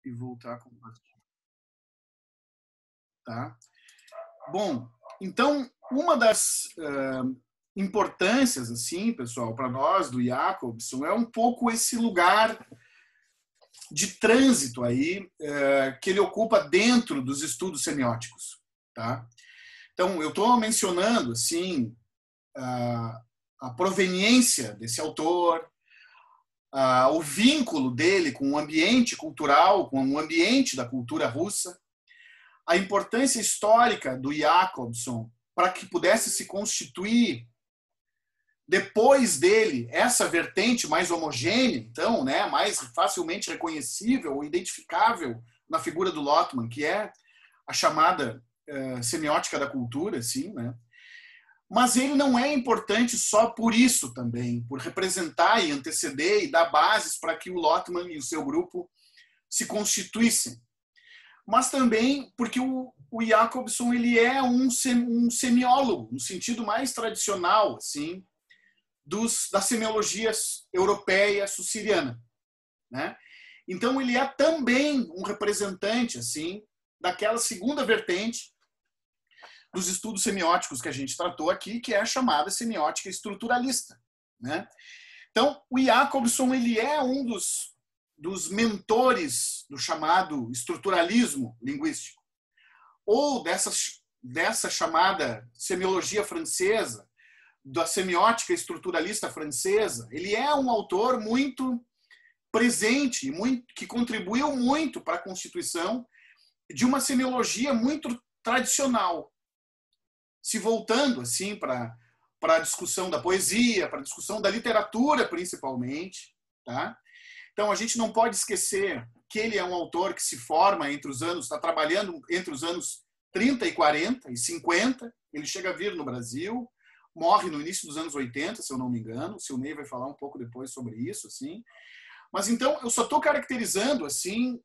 e voltar a compartilhar. Tá? Bom, então, uma das importâncias, assim, pessoal, para nós do Jacobson é um pouco esse lugar de trânsito aí que ele ocupa dentro dos estudos semióticos. Tá? Então, eu estou mencionando assim a proveniência desse autor, o vínculo dele com o ambiente cultural, com o ambiente da cultura russa, a importância histórica do Jacobson para que pudesse se constituir depois dele essa vertente mais homogênea, então, né, mais facilmente reconhecível ou identificável na figura do Lotman, que é a chamada semiótica da cultura, assim, né? Mas ele não é importante só por isso também, por representar e anteceder e dar bases para que o Lotman e o seu grupo se constituíssem. Mas também porque o Jacobson ele é um semiólogo, no sentido mais tradicional, assim, da semiologia europeia sussiriana, né? Então ele é também um representante, assim, daquela segunda vertente dos estudos semióticos que a gente tratou aqui, que é a chamada semiótica estruturalista, né? Então, o Jacobson ele é um dos mentores do chamado estruturalismo linguístico, ou dessa chamada semiologia francesa, da semiótica estruturalista francesa. Ele é um autor muito presente, que contribuiu muito para a constituição de uma semiologia muito tradicional, se voltando assim para a discussão da poesia, para a discussão da literatura, principalmente. Tá? Então, a gente não pode esquecer que ele é um autor que se forma está trabalhando entre os anos 30 e 40 e 50, ele chega a vir no Brasil, morre no início dos anos 80, se eu não me engano, o Silney vai falar um pouco depois sobre isso, assim. Mas, então, eu só estou caracterizando, assim,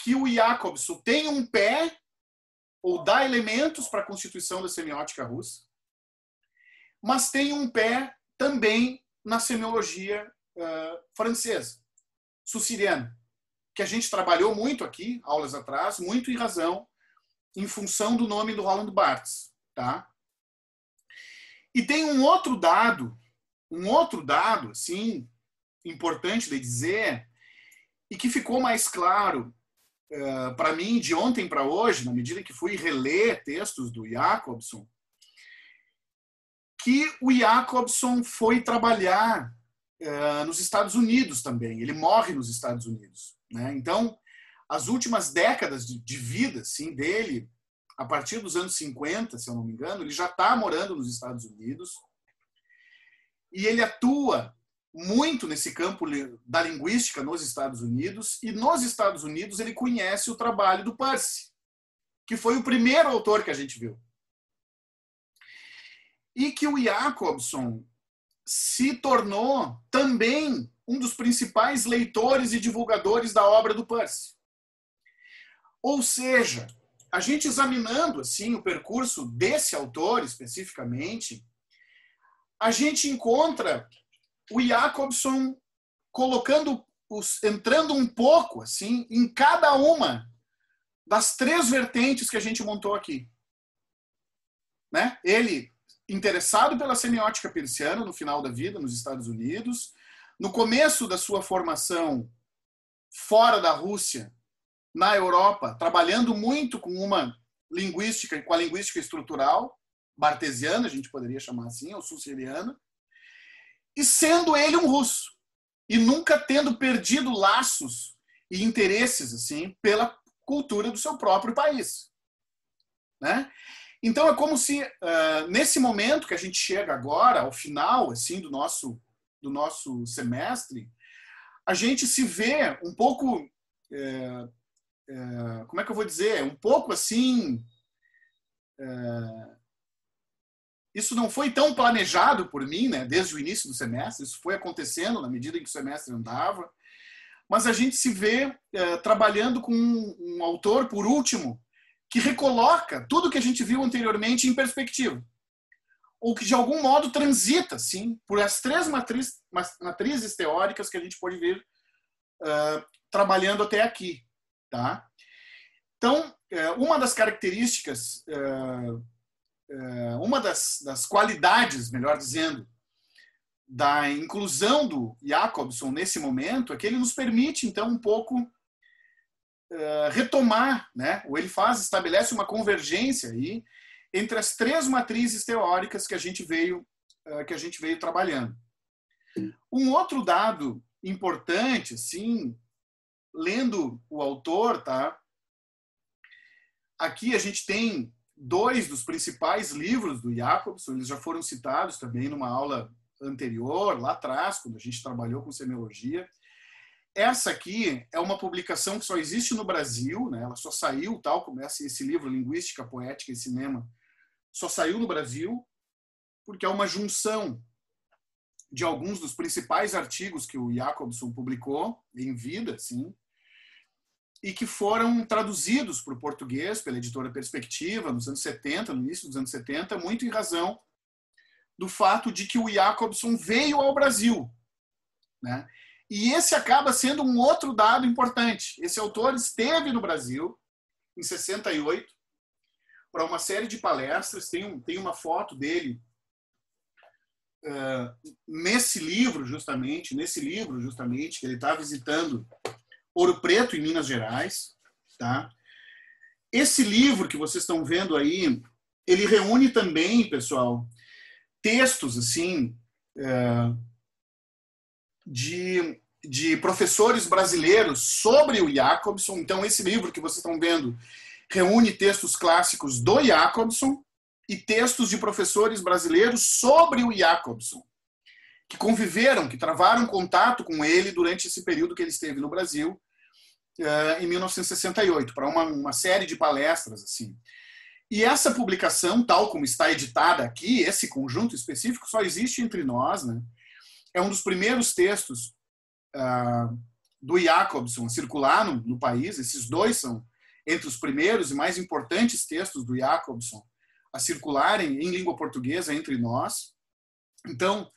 que o Jacobson tem um pé ou dá elementos para a constituição da semiótica russa, mas tem um pé também na semiologia francesa, sussiriana, que a gente trabalhou muito aqui, aulas atrás, muito em razão, em função do nome do Roland Barthes. Tá? E tem um outro dado, assim, importante de dizer, e que ficou mais claro para mim de ontem para hoje, na medida que fui reler textos do Jacobson, que o Jacobson foi trabalhar nos Estados Unidos também. Ele morre nos Estados Unidos. Né? Então, as últimas décadas de vida assim, dele, a partir dos anos 50, se eu não me engano, ele já está morando nos Estados Unidos e ele atua muito nesse campo da linguística nos Estados Unidos, e nos Estados Unidos ele conhece o trabalho do Peirce, que foi o primeiro autor que a gente viu. E que o Jacobson se tornou também um dos principais leitores e divulgadores da obra do Peirce. Ou seja, a gente examinando assim o percurso desse autor especificamente, a gente encontra o Jacobson entrando um pouco assim em cada uma das três vertentes que a gente montou aqui. Né? Ele interessado pela semiótica peirciana no final da vida nos Estados Unidos, no começo da sua formação fora da Rússia, na Europa, trabalhando muito com a linguística estrutural bartesiana, a gente poderia chamar assim, ou sussiriana, e sendo ele um russo, e nunca tendo perdido laços e interesses assim pela cultura do seu próprio país. Né? Então é como se, nesse momento que a gente chega agora, ao final assim, do nosso semestre, a gente se vê um pouco, como é que eu vou dizer, um pouco assim... Isso não foi tão planejado por mim, né, desde o início do semestre, isso foi acontecendo na medida em que o semestre andava, mas a gente se vê trabalhando com um autor, por último, que recoloca tudo que a gente viu anteriormente em perspectiva, ou que de algum modo transita, sim, por as três matrizes teóricas que a gente pode ver trabalhando até aqui. tá? Então, uma das características, uma das qualidades, melhor dizendo, da inclusão do Jacobson nesse momento é que ele nos permite, então, um pouco retomar, né? Ou ele estabelece uma convergência aí entre as três matrizes teóricas que a gente veio trabalhando. Um outro dado importante, assim, lendo o autor, tá? Aqui a gente tem dois dos principais livros do Jacobson, eles já foram citados também numa aula anterior, lá atrás, quando a gente trabalhou com semiologia. Essa aqui é uma publicação que só existe no Brasil, né? Ela só saiu, tal como esse livro Linguística, Poética e Cinema, só saiu no Brasil, porque é uma junção de alguns dos principais artigos que o Jacobson publicou em vida, assim, e que foram traduzidos para o português pela editora Perspectiva nos anos 70, no início dos anos 70, muito em razão do fato de que o Jacobson veio ao Brasil, né? E esse acaba sendo um outro dado importante. Esse autor esteve no Brasil em 68 para uma série de palestras. Tem uma foto dele nesse livro justamente, que ele está visitando Ouro Preto, em Minas Gerais, tá? Esse livro que vocês estão vendo aí, ele reúne também, pessoal, textos assim de professores brasileiros sobre o Jacobson. Então, esse livro que vocês estão vendo reúne textos clássicos do Jacobson e textos de professores brasileiros sobre o Jacobson, que conviveram, que travaram contato com ele durante esse período que ele esteve no Brasil, em 1968, para uma série de palestras, assim. E essa publicação, tal como está editada aqui, esse conjunto específico, só existe entre nós, né? É um dos primeiros textos do Jacobson a circular no país. Esses dois são entre os primeiros e mais importantes textos do Jacobson a circularem em língua portuguesa entre nós. Então,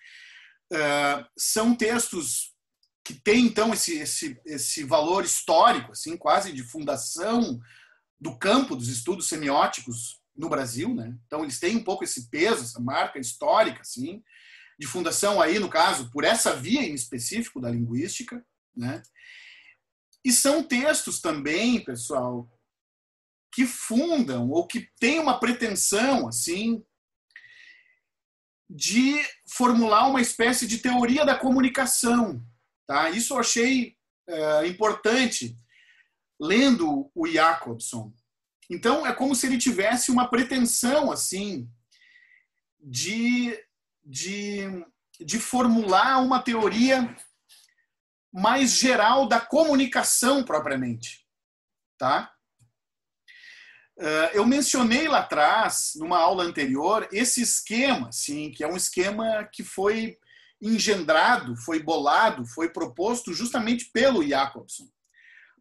são textos que têm, então, esse valor histórico, assim, quase de fundação do campo dos estudos semióticos no Brasil, né? Então, eles têm um pouco esse peso, essa marca histórica, assim, de fundação aí, no caso, por essa via em específico da linguística, né? E são textos também, pessoal, que fundam ou que têm uma pretensão, assim, de formular uma espécie de teoria da comunicação, tá? Isso eu achei importante lendo o Jacobson. Então, é como se ele tivesse uma pretensão, assim, de formular uma teoria mais geral da comunicação propriamente, tá? Eu mencionei lá atrás, numa aula anterior, esse esquema, assim, que é um esquema que foi engendrado, foi bolado, foi proposto justamente pelo Jacobson,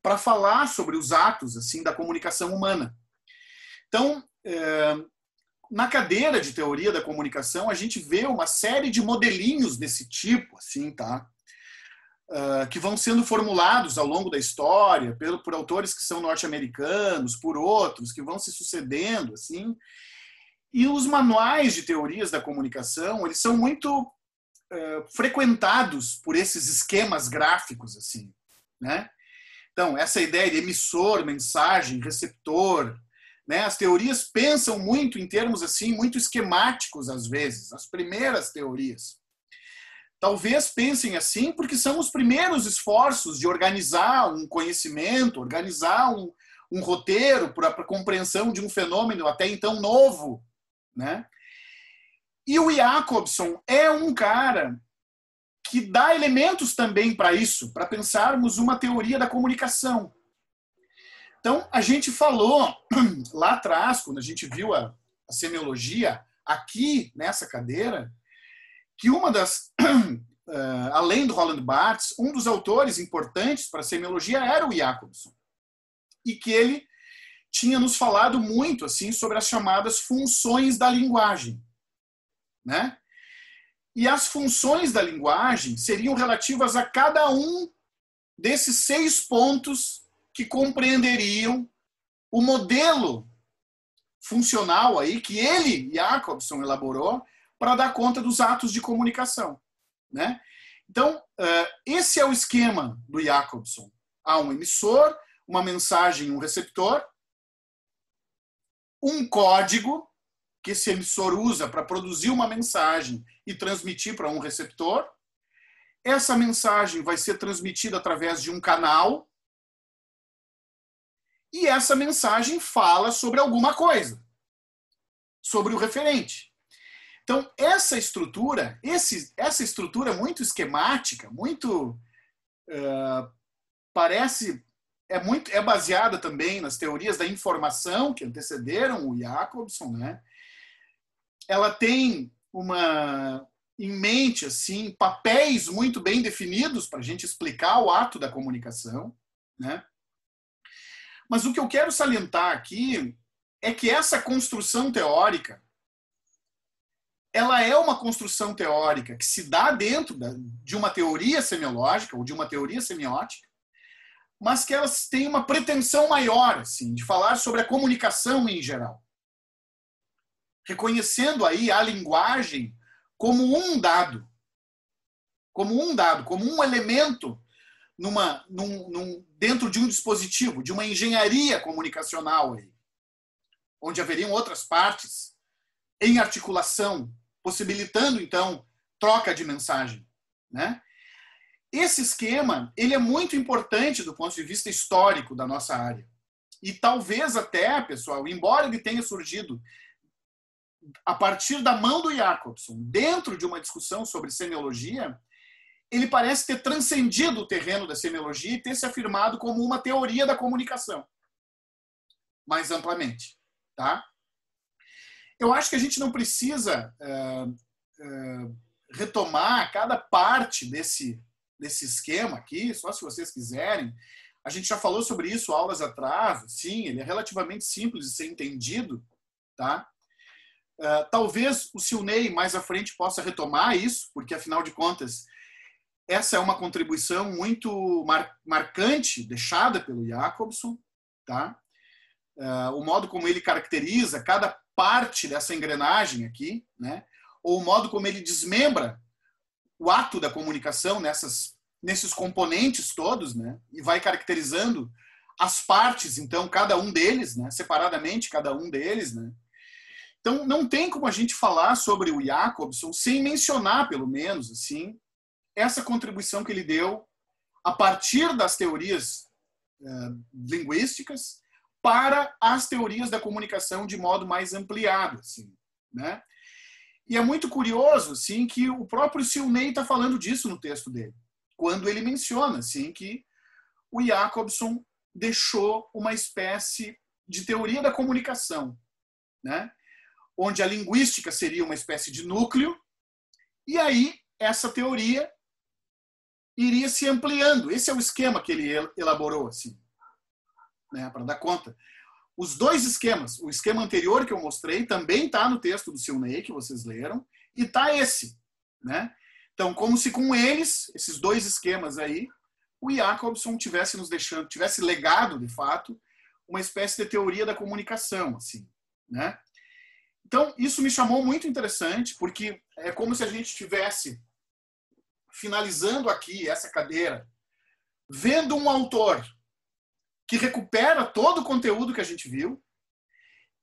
para falar sobre os atos, assim, da comunicação humana. Então, na cadeira de teoria da comunicação, a gente vê uma série de modelinhos desse tipo, assim, tá? Que vão sendo formulados ao longo da história por autores que são norte-americanos, por outros, que vão se sucedendo, assim. E os manuais de teorias da comunicação, eles são muito frequentados por esses esquemas gráficos, assim, né? Então, essa ideia de emissor, mensagem, receptor, né? As teorias pensam muito em termos assim, muito esquemáticos às vezes, as primeiras teorias. Talvez pensem assim porque são os primeiros esforços de organizar um conhecimento, organizar um roteiro para a compreensão de um fenômeno até então novo, né? E o Jacobson é um cara que dá elementos também para isso, para pensarmos uma teoria da comunicação. Então, a gente falou lá atrás, quando a gente viu a semiologia, aqui nessa cadeira, que uma das, além do Roland Barthes, um dos autores importantes para a semiologia era o Jacobson. E que ele tinha nos falado muito assim sobre as chamadas funções da linguagem, né? E as funções da linguagem seriam relativas a cada um desses 6 pontos que compreenderiam o modelo funcional aí que ele, Jacobson, elaborou para dar conta dos atos de comunicação, né? Então, esse é o esquema do Jacobson. Há um emissor, uma mensagem e um receptor, um código que esse emissor usa para produzir uma mensagem e transmitir para um receptor. Essa mensagem vai ser transmitida através de um canal e essa mensagem fala sobre alguma coisa, sobre o referente. Então, essa estrutura muito esquemática, muito é baseada também nas teorias da informação que antecederam o Jacobson, né? Ela tem em mente assim papéis muito bem definidos para a gente explicar o ato da comunicação, né? Mas o que eu quero salientar aqui é que essa construção teórica, ela é uma construção teórica que se dá dentro de uma teoria semiológica ou de uma teoria semiótica, mas que elas têm uma pretensão maior, assim, de falar sobre a comunicação em geral, reconhecendo aí a linguagem como um dado, como um elemento dentro de um dispositivo, de uma engenharia comunicacional aí, onde haveriam outras partes em articulação, possibilitando então troca de mensagem, né? Esse esquema, ele é muito importante do ponto de vista histórico da nossa área. E talvez até, pessoal, embora ele tenha surgido a partir da mão do Jacobson, dentro de uma discussão sobre semiologia, ele parece ter transcendido o terreno da semiologia e ter se afirmado como uma teoria da comunicação, mais amplamente, tá? Eu acho que a gente não precisa retomar cada parte desse esquema aqui, só se vocês quiserem. A gente já falou sobre isso aulas atrás, sim, ele é relativamente simples de ser entendido, tá? Talvez o Silney mais à frente possa retomar isso, porque afinal de contas essa é uma contribuição muito marcante deixada pelo Jacobson, tá? O modo como ele caracteriza cada parte dessa engrenagem aqui, né? Ou o modo como ele desmembra o ato da comunicação nesses componentes todos, né? E vai caracterizando as partes, então, cada um deles, né? Separadamente, cada um deles, né? Então, não tem como a gente falar sobre o Jacobson sem mencionar, pelo menos, assim, essa contribuição que ele deu a partir das teorias linguísticas para as teorias da comunicação de modo mais ampliado, assim, né? E é muito curioso, assim, que o próprio Silney está falando disso no texto dele, quando ele menciona, assim, que o Jacobson deixou uma espécie de teoria da comunicação, né? Onde a linguística seria uma espécie de núcleo, e aí essa teoria iria se ampliando. Esse é o esquema que ele elaborou, assim, né, para dar conta. Os dois esquemas, o esquema anterior que eu mostrei também está no texto do Silney, que vocês leram, e está esse, né? Então, como se com esses dois esquemas aí, o Jacobson tivesse legado, de fato, uma espécie de teoria da comunicação, assim, né? Então, isso me chamou muito interessante, porque é como se a gente estivesse finalizando aqui essa cadeira, vendo um autor que recupera todo o conteúdo que a gente viu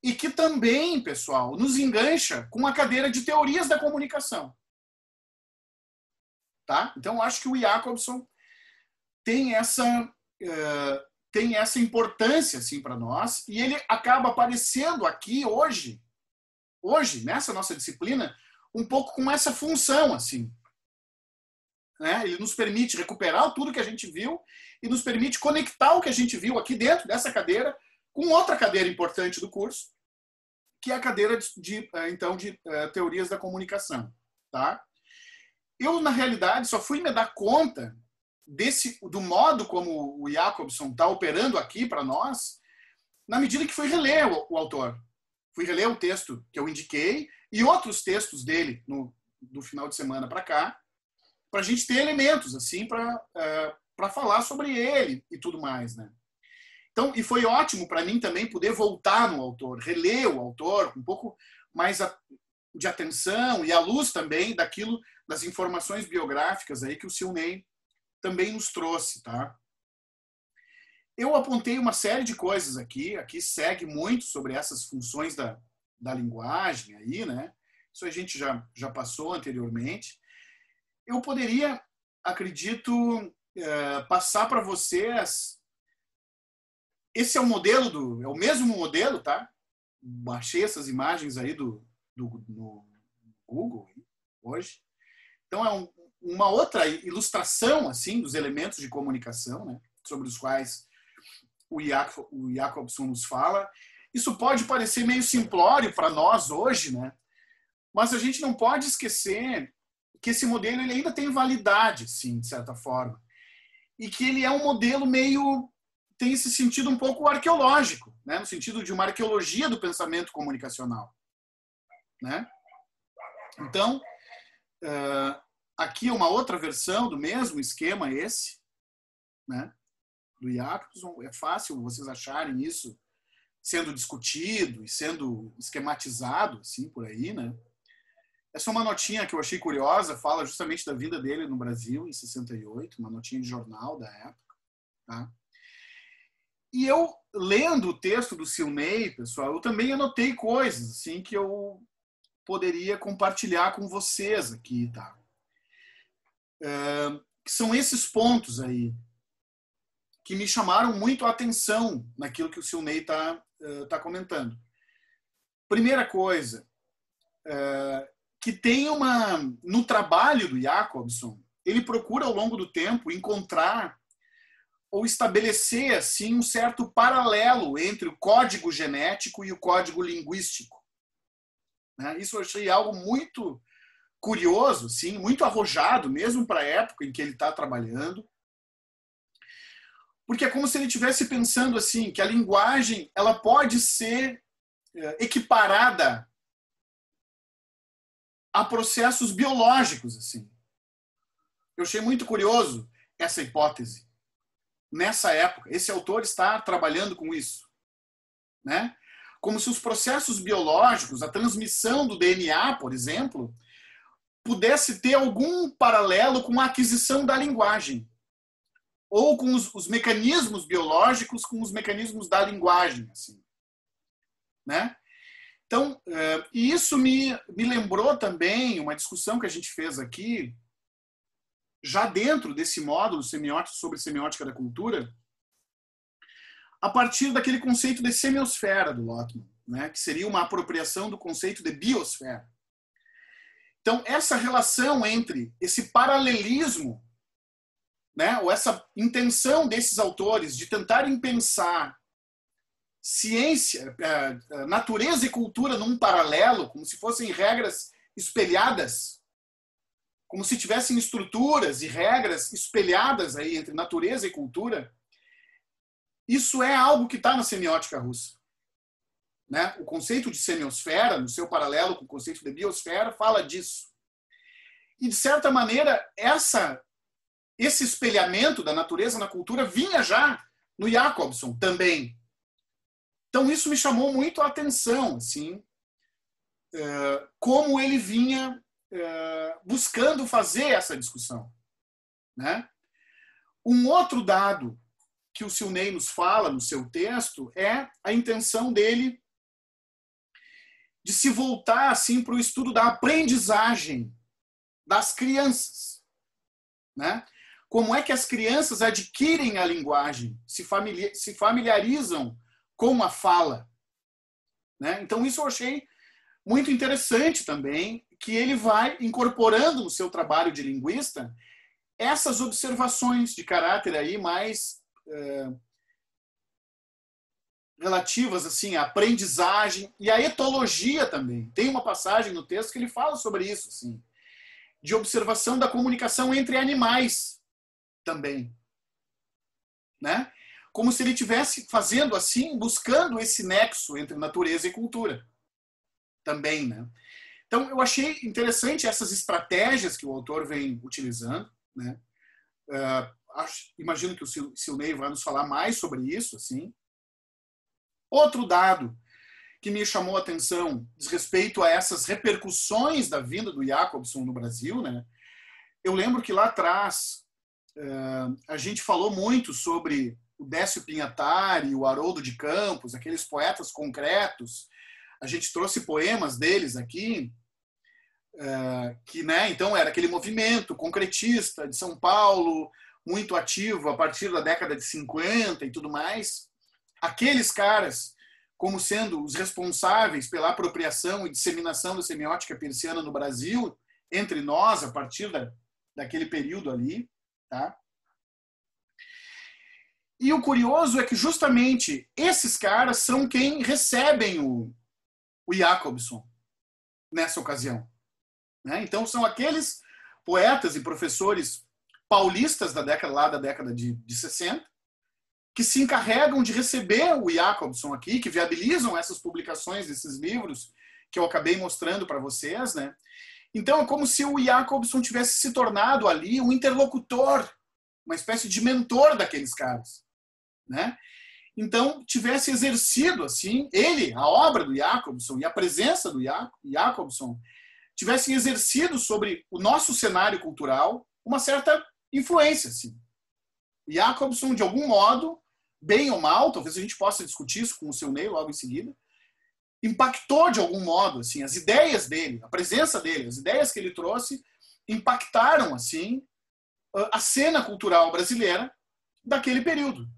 e que também, pessoal, nos engancha com a cadeira de teorias da comunicação. Tá? Então, acho que o Jacobson tem essa importância assim, para nós, e ele acaba aparecendo aqui hoje, nessa nossa disciplina, um pouco com essa função, assim. Né? Ele nos permite recuperar tudo que a gente viu e nos permite conectar o que a gente viu aqui dentro dessa cadeira com outra cadeira importante do curso, que é a cadeira de teorias da comunicação. Tá? Eu, na realidade, só fui me dar conta do modo como o Jacobson está operando aqui para nós, na medida que fui reler o autor. Fui reler o texto que eu indiquei e outros textos dele do final de semana para cá, para a gente ter elementos assim para falar sobre ele e tudo mais, né? Então, e foi ótimo para mim também poder voltar no autor, reler o autor com um pouco mais de atenção e à luz também daquilo, das informações biográficas aí que o Silney também nos trouxe, tá? Eu apontei uma série de coisas aqui segue muito sobre essas funções da linguagem aí, né? Isso a gente já passou anteriormente. Eu poderia, acredito, passar para vocês. Esse é o mesmo modelo, tá? Baixei essas imagens aí no Google hoje. Então é uma outra ilustração assim dos elementos de comunicação, né? Sobre os quais o Jacobson nos fala. Isso pode parecer meio simplório para nós hoje, né? Mas a gente não pode esquecer que esse modelo ele ainda tem validade, sim, de certa forma. E que ele é um modelo meio... tem esse sentido um pouco arqueológico, né? No sentido de uma arqueologia do pensamento comunicacional, né? Então, aqui é uma outra versão do mesmo esquema esse, né? Do Jacobson. É fácil vocês acharem isso sendo discutido e sendo esquematizado, assim, por aí, né? Essa é uma notinha que eu achei curiosa, fala justamente da vinda dele no Brasil, em 68, uma notinha de jornal da época, tá? E eu, lendo o texto do Silney, pessoal, eu também anotei coisas, assim, que eu poderia compartilhar com vocês aqui, tá? Que são esses pontos aí, que me chamaram muito a atenção naquilo que o Silney tá comentando. Primeira coisa, que tem no trabalho do Jacobson, ele procura ao longo do tempo encontrar ou estabelecer assim um certo paralelo entre o código genético e o código linguístico, né? Isso eu achei algo muito curioso, sim, muito arrojado, mesmo para a época em que ele está trabalhando. Porque é como se ele estivesse pensando assim, que a linguagem ela pode ser equiparada a processos biológicos, assim. Eu achei muito curioso essa hipótese. Nessa época, esse autor está trabalhando com isso, né? Como se os processos biológicos, a transmissão do DNA, por exemplo, pudesse ter algum paralelo com a aquisição da linguagem, ou com os mecanismos biológicos com os mecanismos da linguagem, assim, né? Então, e isso me lembrou também uma discussão que a gente fez aqui, já dentro desse módulo semiótico sobre semiótica da cultura, a partir daquele conceito de semiosfera do Lotman, né? Que seria uma apropriação do conceito de biosfera. Então, essa relação entre esse paralelismo, né, ou essa intenção desses autores de tentarem pensar ciência, natureza e cultura num paralelo, como se fossem regras espelhadas, como se tivessem estruturas e regras espelhadas aí entre natureza e cultura, isso é algo que está na semiótica russa, né? O conceito de semiosfera, no seu paralelo com o conceito de biosfera, fala disso. E, de certa maneira, esse espelhamento da natureza na cultura vinha já no Jacobson também. Então, isso me chamou muito a atenção, assim, como ele vinha buscando fazer essa discussão, né? Um outro dado que o Silney nos fala no seu texto é a intenção dele de se voltar assim, para o estudo da aprendizagem das crianças, né? Como é que as crianças adquirem a linguagem, se familiarizam com a fala, né? Então, isso eu achei muito interessante também, que ele vai incorporando no seu trabalho de linguista essas observações de caráter aí mais relativas assim, à aprendizagem e à etologia também. Tem uma passagem no texto que ele fala sobre isso, assim, de observação da comunicação entre animais também, né? Como se ele estivesse fazendo assim, buscando esse nexo entre natureza e cultura também, né? Então, eu achei interessante essas estratégias que o autor vem utilizando, né? Imagino que o Silney vai nos falar mais sobre isso, assim, Outro dado que me chamou a atenção diz respeito a essas repercussões da vinda do Jacobson no Brasil, né? Eu lembro que lá atrás a gente falou muito sobre o Décio Pinhatari, o Haroldo de Campos, aqueles poetas concretos. A gente trouxe poemas deles aqui, que, né, então era aquele movimento concretista de São Paulo, muito ativo a partir da década de 50 e tudo mais. Aqueles caras como sendo os responsáveis pela apropriação e disseminação da semiótica persiana no Brasil, entre nós, a partir daquele período ali. Tá? E o curioso é que justamente esses caras são quem recebem o Jacobson nessa ocasião. Né? Então são aqueles poetas e professores paulistas da década de 60 que se encarregam de receber o Jacobson aqui, que viabilizam essas publicações desses livros que eu acabei mostrando para vocês. Né? Então é como se o Jacobson tivesse se tornado ali um interlocutor, uma espécie de mentor daqueles caras. Né? Então tivesse exercido assim, ele, a obra do Jacobson e a presença do Jacobson tivessem exercido sobre o nosso cenário cultural uma certa influência. Assim. Jacobson, de algum modo, bem ou mal, talvez a gente possa discutir isso com o seu Ney logo em seguida, impactou de algum modo, assim, as ideias dele, a presença dele, as ideias que ele trouxe, impactaram, assim, a cena cultural brasileira daquele período,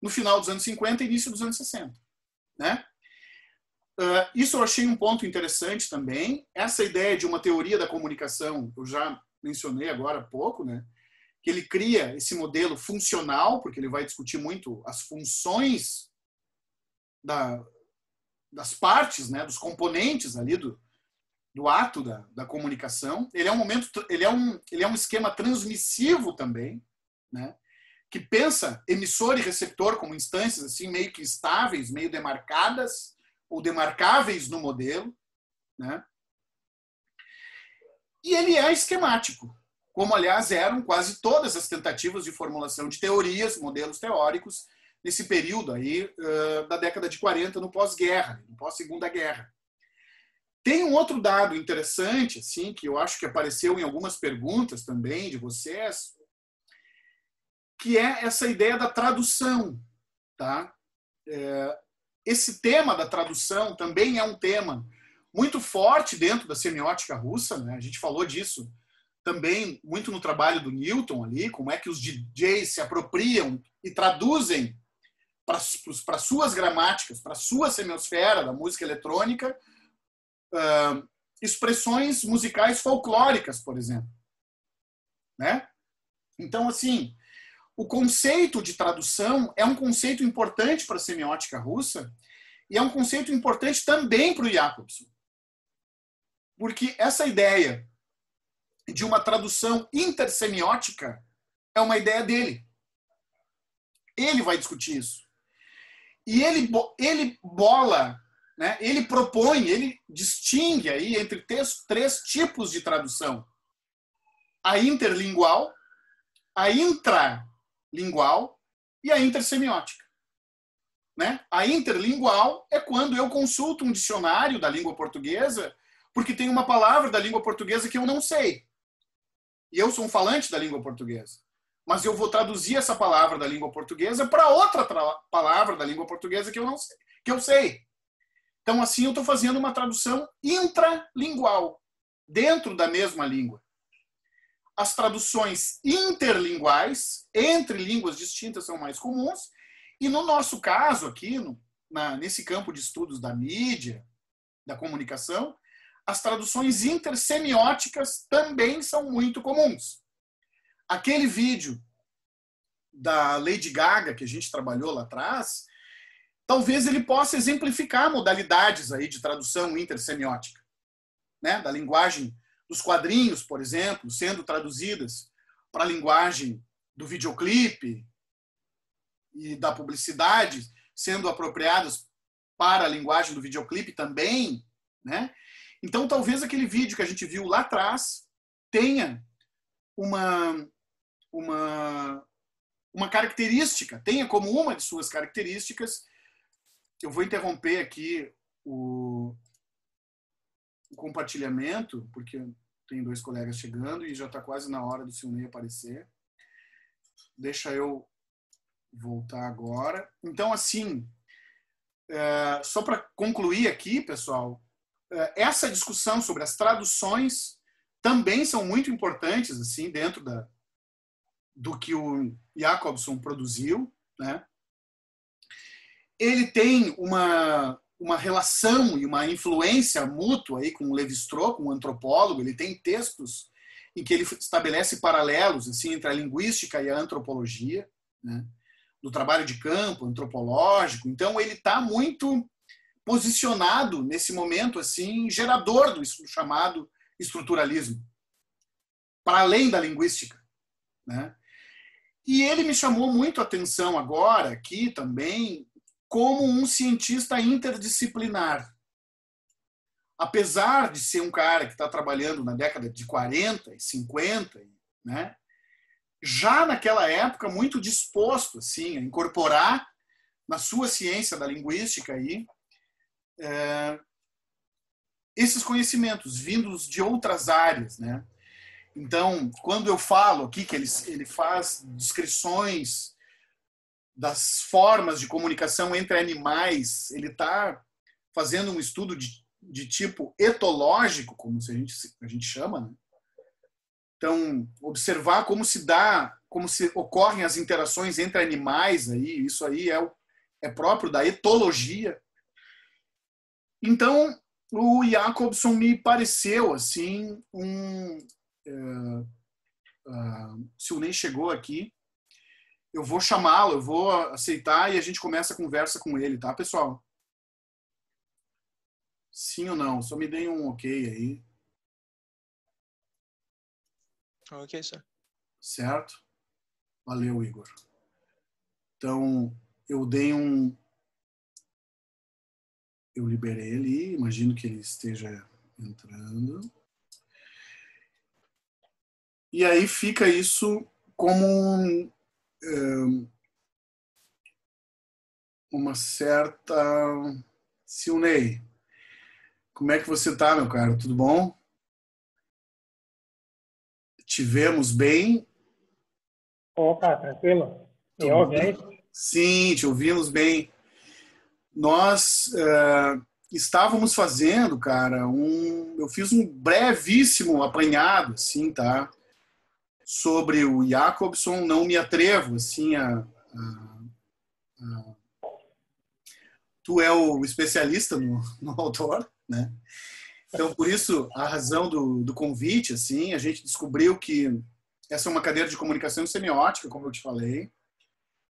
no final dos anos 50 e início dos anos 60. Né? Isso eu achei um ponto interessante também. Essa ideia de uma teoria da comunicação, eu já mencionei agora há pouco, né? Que ele cria esse modelo funcional, porque ele vai discutir muito as funções das partes, né, dos componentes ali do ato da comunicação. Ele é um esquema transmissivo também, né, que pensa emissor e receptor como instâncias assim meio que estáveis, meio demarcadas ou demarcáveis no modelo, né? E ele é esquemático, como, aliás, eram quase todas as tentativas de formulação de teorias, modelos teóricos, nesse período aí da década de 40, no pós-guerra, no pós-segunda guerra. Tem um outro dado interessante, assim, que eu acho que apareceu em algumas perguntas também de vocês, que é essa ideia da tradução. Tá? Esse tema da tradução também é um tema muito forte dentro da semiótica russa, né? A gente falou disso também muito no trabalho do Newton ali, como é que os DJs se apropriam e traduzem para suas gramáticas, para a sua semiosfera da música eletrônica, expressões musicais folclóricas, por exemplo. Né? Então, assim, o conceito de tradução é um conceito importante para a semiótica russa e é um conceito importante também para o Jacobson. Porque essa ideia de uma tradução intersemiótica é uma ideia dele. Ele vai discutir isso. E ele bola, né? Ele propõe, ele distingue aí entre três tipos de tradução. A interlingual, a intralingual e a intersemiótica. Né? A interlingual é quando eu consulto um dicionário da língua portuguesa porque tem uma palavra da língua portuguesa que eu não sei. E eu sou um falante da língua portuguesa. Mas eu vou traduzir essa palavra da língua portuguesa para outra palavra da língua portuguesa que eu não sei, que eu sei. Então, assim, eu estou fazendo uma tradução intralingual, dentro da mesma língua. As traduções interlinguais, entre línguas distintas, são mais comuns. E no nosso caso aqui, nesse campo de estudos da mídia, da comunicação, as traduções intersemióticas também são muito comuns. Aquele vídeo da Lady Gaga que a gente trabalhou lá atrás, talvez ele possa exemplificar modalidades aí de tradução intersemiótica, né? Da linguagem dos quadrinhos, por exemplo, sendo traduzidas para a linguagem do videoclipe e da publicidade, sendo apropriadas para a linguagem do videoclipe também, né? Então, talvez aquele vídeo que a gente viu lá atrás tenha uma característica, tenha como uma de suas características eu vou interromper aqui o compartilhamento, porque tem 2 colegas chegando e já está quase na hora do Silnei aparecer. Deixa eu voltar agora. Então, assim, só para concluir aqui, pessoal, essa discussão sobre as traduções também são muito importantes, assim, dentro do que o Jacobson produziu, né? Ele tem uma relação e uma influência mútua aí com o Lévi-Strauss, com o antropólogo. Ele tem textos em que ele estabelece paralelos assim entre a linguística e a antropologia, né? Do trabalho de campo antropológico. Então ele está muito posicionado nesse momento assim gerador do chamado estruturalismo, para além da linguística, né? E ele me chamou muito a atenção agora aqui também como um cientista interdisciplinar. Apesar de ser um cara que está trabalhando na década de 40 e 50, né, já naquela época muito disposto assim, a incorporar na sua ciência da linguística aí, esses conhecimentos vindos de outras áreas, né? Então, quando eu falo aqui que ele faz descrições das formas de comunicação entre animais, ele está fazendo um estudo de tipo etológico, como a gente chama, né? Então, observar como se ocorrem as interações entre animais, aí, isso aí é próprio da etologia. Então, o Jacobson me pareceu assim se o Ney chegou aqui, eu vou chamá-lo, eu vou aceitar e a gente começa a conversa com ele, tá, pessoal? Sim ou não? Só me deem um ok aí. Ok, sir. Certo? Valeu, Igor. Então, eu liberei ele, imagino que ele esteja entrando. E aí fica isso como uma certa... Silnei, como é que você tá, meu caro? Tudo bom? Tivemos bem? Opa, tranquilo? Me Tudo ouve bem? aí? Sim, te ouvimos bem. Nós estávamos fazendo, cara, eu fiz um brevíssimo apanhado, assim, tá? Sobre o Jacobson, não me atrevo, assim, tu é o especialista no autor, né? Então, por isso, a razão do convite, assim, a gente descobriu que essa é uma cadeira de comunicação semiótica, como eu te falei.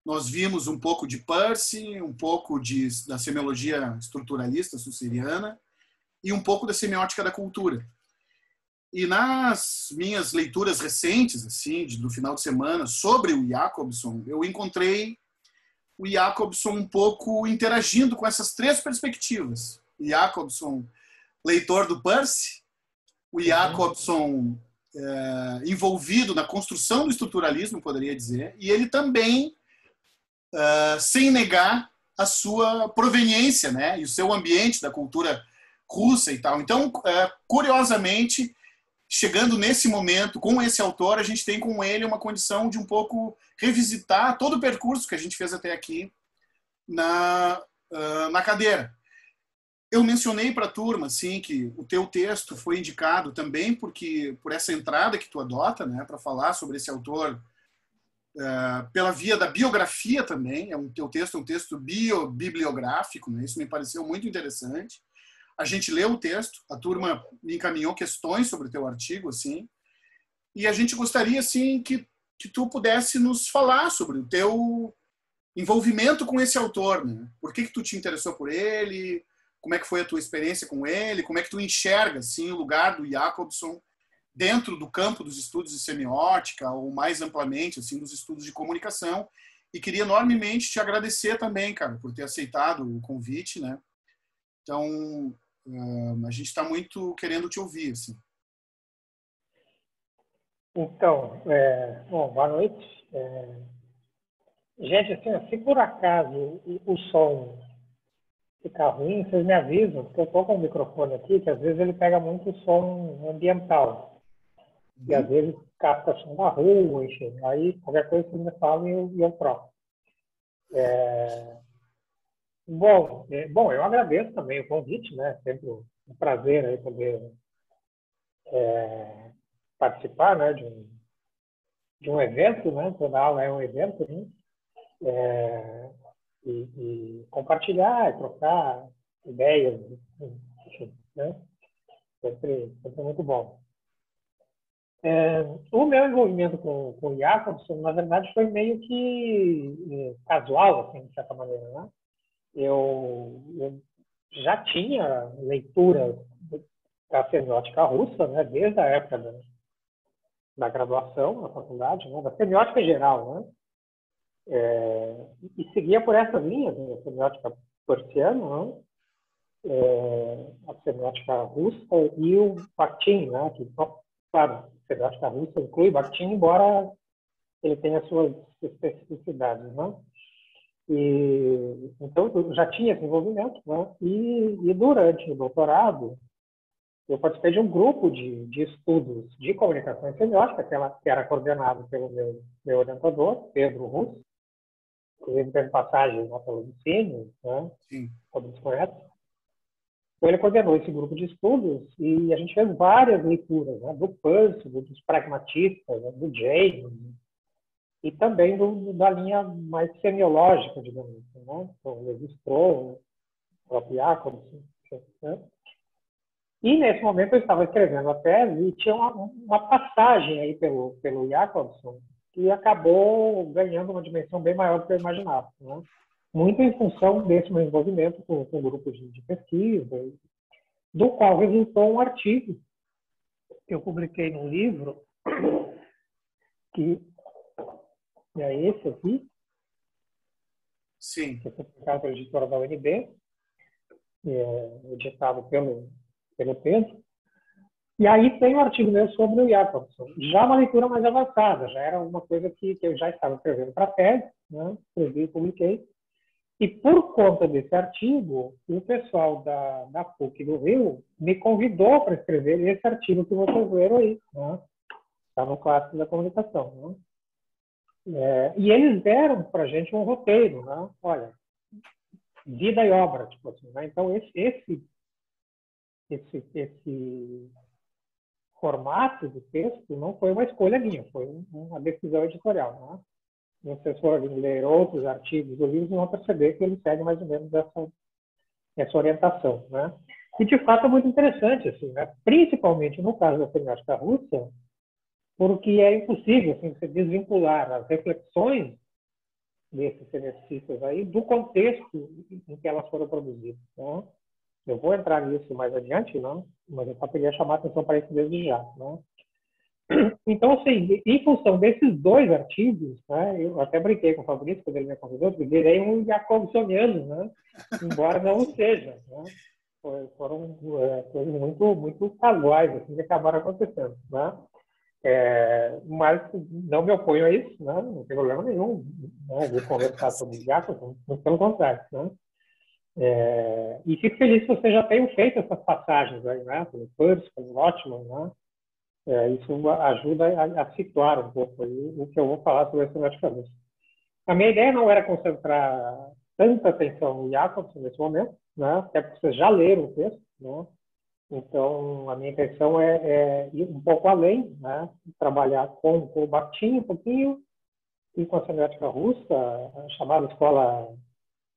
Nós vimos um pouco de Peirce, um pouco da semiologia estruturalista susseriana e um pouco da semiótica da cultura. E nas minhas leituras recentes, assim, do final de semana, sobre o Jacobson, eu encontrei o Jacobson um pouco interagindo com essas 3 perspectivas. O Jacobson, leitor do Peirce, o Jacobson envolvido na construção do estruturalismo, poderia dizer, e ele também, sem negar a sua proveniência, né, e o seu ambiente da cultura russa e tal. Então, curiosamente, chegando nesse momento, com esse autor, a gente tem com ele uma condição de um pouco revisitar todo o percurso que a gente fez até aqui na cadeira. Eu mencionei para a turma, assim, que o teu texto foi indicado também por essa entrada que tu adota, né, para falar sobre esse autor pela via da biografia também. Teu texto é um texto bibliográfico, né, isso me pareceu muito interessante. A gente leu o texto, a turma me encaminhou questões sobre o teu artigo, assim, e a gente gostaria, assim, que tu pudesse nos falar sobre o teu envolvimento com esse autor, né? Por que tu te interessou por ele? Como é que foi a tua experiência com ele? Como é que tu enxerga, assim, o lugar do Jacobson dentro do campo dos estudos de semiótica ou mais amplamente, assim, dos estudos de comunicação? E queria enormemente te agradecer também, cara, por ter aceitado o convite, né? Então, a gente está muito querendo te ouvir, assim. Então, bom, boa noite. Gente, assim, se por acaso o som ficar ruim, vocês me avisam, porque eu estou com o microfone aqui, que às vezes ele pega muito som ambiental. E às vezes capta som da rua, enfim. Aí qualquer coisa vocês me falam e eu troco. Bom, eu agradeço também o convite, né? Sempre um prazer aí poder participar, né, de um evento, né? Toda aula é um evento, né? E compartilhar, e trocar ideias, enfim, né? Sempre muito bom. O meu envolvimento com o Jacobson, na verdade, foi meio que casual, assim, de certa maneira, né? Eu já tinha leitura da semiótica russa, né, desde a época da graduação na faculdade, né, da semiótica em geral, né, e seguia por essas linhas, né, a semiótica persiana, né, a semiótica russa e o Bakhtin, né, que, claro, a semiótica russa inclui Bakhtin, embora ele tenha suas especificidades, né. Então, eu já tinha esse envolvimento, né? E durante o doutorado, eu participei de um grupo de estudos de comunicação e semiótica, que era coordenado pelo meu orientador, Pedro Russo, inclusive teve passagem lá pelo ensino, né? Sim. Todos conhecem. Então, ele coordenou esse grupo de estudos e a gente fez várias leituras, né? Do Peirce, dos pragmatistas, né? Do James, e também da linha mais semiológica, digamos assim, né? Então, Levi-Strauss, o próprio Jacobson, né? E, nesse momento, eu estava escrevendo a tese e tinha uma passagem aí pelo Jacobson que acabou ganhando uma dimensão bem maior do que eu imaginava, né? Muito em função desse meu envolvimento com grupos de pesquisa, do qual resultou um artigo que eu publiquei num livro que é esse aqui. Sim. Que é publicado pela editora da UNB, editado pelo Pedro. E aí tem um artigo meu sobre o Jacobson. Já uma leitura mais avançada, já era uma coisa que eu já estava escrevendo para a tese, né? Escrevi e publiquei. E por conta desse artigo, o pessoal da PUC do Rio me convidou para escrever esse artigo que vocês leram aí, né? Está no clássico da comunicação, né? E eles deram para a gente um roteiro, né? Olha, vida e obra, tipo assim, né? Então esse formato do texto não foi uma escolha minha, foi uma decisão editorial, né? Se vocês forem ler outros artigos do livro, vão perceber que ele segue mais ou menos essa orientação, né? E de fato é muito interessante, assim, né? Principalmente no caso da semiótica russa, porque é impossível assim, você desvincular as reflexões desses semioticistas aí do contexto em que elas foram produzidas, né? Eu vou entrar nisso mais adiante, não? Mas eu só queria chamar a atenção para isso desde já, né? Então, assim, em função desses dois artigos, né, eu até brinquei com o Fabrício quando ele me convidou, que virei um jacobsoniano, né? Embora não o seja, né? Foram coisas muito casuais assim, que acabaram acontecendo, né? Mas não me oponho a isso, né? Não tem problema nenhum, né, de conversar sobre Jacobson, muito pelo contrário, né? E fico feliz que vocês já tenham feito essas passagens aí, né? Pelo Peirce, pelo Rotman, né? Isso ajuda a situar um pouco aí o que eu vou falar sobre a semiótica russa. A minha ideia não era concentrar tanta atenção no Jacobson nesse momento, né? Até porque vocês já leram o texto, né? Então, a minha intenção é ir um pouco além, né? Trabalhar com o Bakhtin um pouquinho e com a semiótica russa, a chamada escola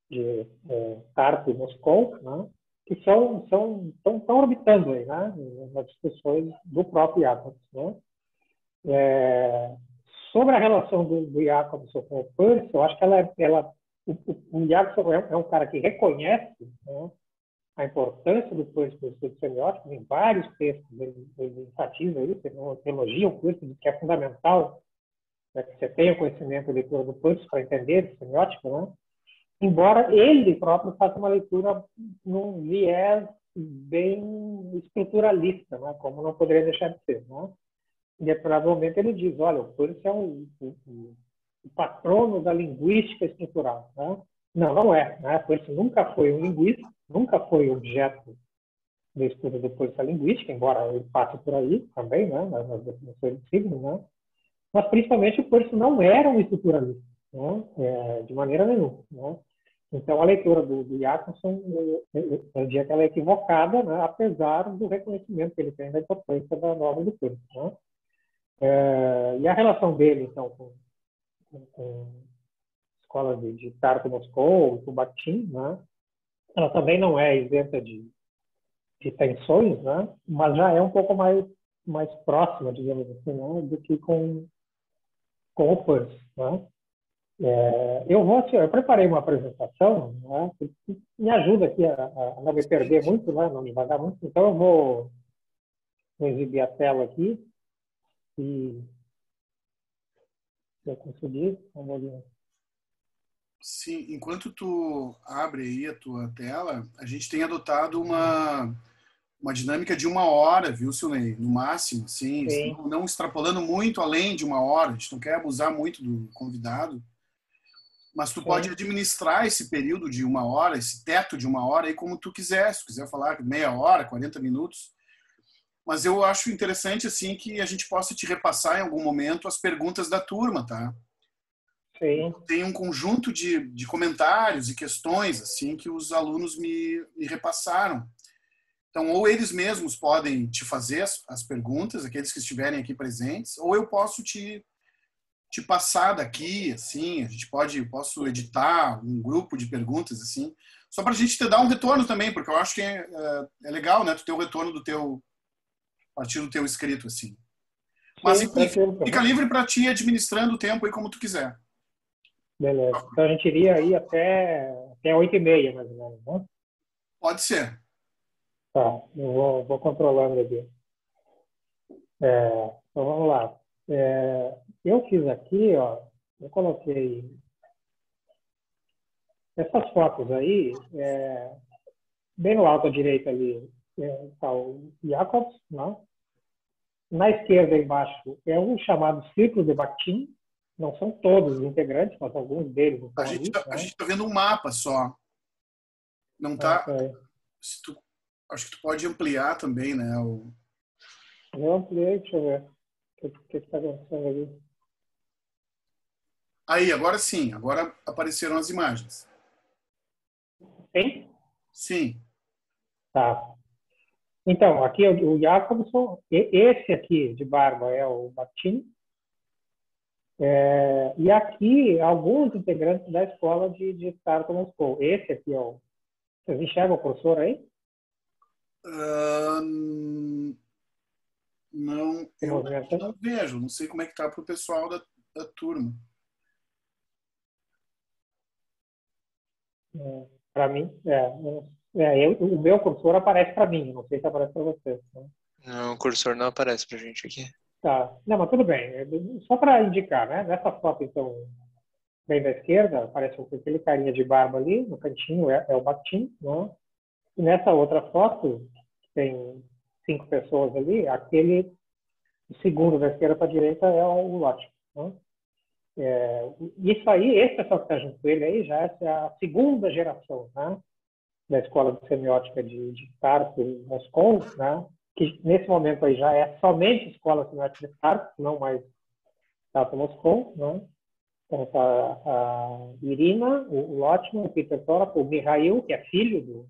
de Tartu e Moscou, né? Que estão orbitando aí, né? Nas discussões do próprio Jacobson, né? Sobre a relação do Jacobson com o Peirce, eu acho que o Jacobson é um cara que reconhece, né, a importância do Peirce para o estudo semiótico. Em vários textos ele enfatiza isso, ele elogia o Peirce, diz que é fundamental, né, que você tenha conhecimento e leitura do Peirce para entender semiótica, né? Embora ele próprio faça uma leitura num viés bem estruturalista, né? Como não poderia deixar de ser, né? Em determinado momento ele diz, olha, o Peirce é o patrono da linguística estrutural, né? Não é, né? Peirce nunca foi um linguista, nunca foi objeto do estudo do política linguística, embora ele passe por aí também, né, nas definições de signo, né, mas principalmente por isso não era um estruturalista, né, de maneira nenhuma. Né. Então, a leitura do Jacobson, eu diria que ela é equivocada, né, apesar do reconhecimento que ele tem da importância da nova do curso. Né. E a relação dele, então, com a escola de Tartu Moscou, com o Bakhtin, né, ela também não é isenta de tensões, né, mas já é um pouco mais próxima, digamos assim, né, do que com o Peirce. Né. Eu preparei uma apresentação, né, que me ajuda aqui a não me perder muito, né, não me vagar muito, então eu vou exibir a tela aqui e se eu conseguir, vamos ver. Sim, enquanto tu abre aí a tua tela, a gente tem adotado uma dinâmica de 1 hora, viu, Silnei? No máximo, sim, não extrapolando muito além de 1 hora, a gente não quer abusar muito do convidado, mas tu pode administrar esse período de 1 hora, esse teto de 1 hora aí como tu quiser, se quiser falar meia hora, 40 minutos, mas eu acho interessante, assim, que a gente possa te repassar em algum momento as perguntas da turma, tá? Sim. Tem um conjunto de comentários e questões, assim, que os alunos me repassaram. Então, ou eles mesmos podem te fazer as perguntas, aqueles que estiverem aqui presentes, ou eu posso te passar daqui, assim, eu posso editar um grupo de perguntas, assim, só para a gente te dar um retorno também, porque eu acho que é legal, né, tu ter o retorno a partir do teu escrito, assim. Mas, Sim, enfim, fica livre para ti administrando o tempo aí como tu quiser. Beleza. Então a gente iria aí até 8h30, mais ou menos, né? Pode ser. Tá, eu vou controlando aqui. Então vamos lá. Eu fiz aqui, ó, eu coloquei essas fotos aí, bem no alto à direita ali está o Jacobs, né? Na esquerda embaixo é um chamado Círculo de Bakhtin. Não são todos os integrantes, mas alguns deles estão ali. A gente tá vendo um mapa só. Não tá. Acho que tu pode ampliar também, né? Eu ampliei, deixa eu ver. O que está acontecendo ali? Aí, agora sim. Agora apareceram as imagens. Sim? Sim. Tá. Então, aqui é o Jacobson. Esse aqui de barba é o Bakhtin. E aqui, alguns integrantes da escola de Tartu Moscou. Esse aqui é o... Vocês enxergam o cursor aí? Não, eu não vejo. Não sei como é que tá para o pessoal da turma. Para mim, o meu cursor aparece para mim. Não sei se aparece para vocês. Né? Não, o cursor não aparece para a gente aqui. Tá. Não, mas tudo bem. Só para indicar, né? Nessa foto, então, bem da esquerda, aparece aquele carinha de barba ali, no cantinho, é o Bakhtin, né? E nessa outra foto, tem 5 pessoas ali, o segundo da esquerda para a direita é o Lotto. Né? Isso aí, esse pessoal que está junto com ele aí, já é a segunda geração, né? Da escola de semiótica de Tartu, Moscou, né? Que nesse momento aí já é somente escola semiótica de Tartu, não mais Tartu Moscou, né? Então está a Irina, o Lotman, o Peter Torap, o Mihail, que é filho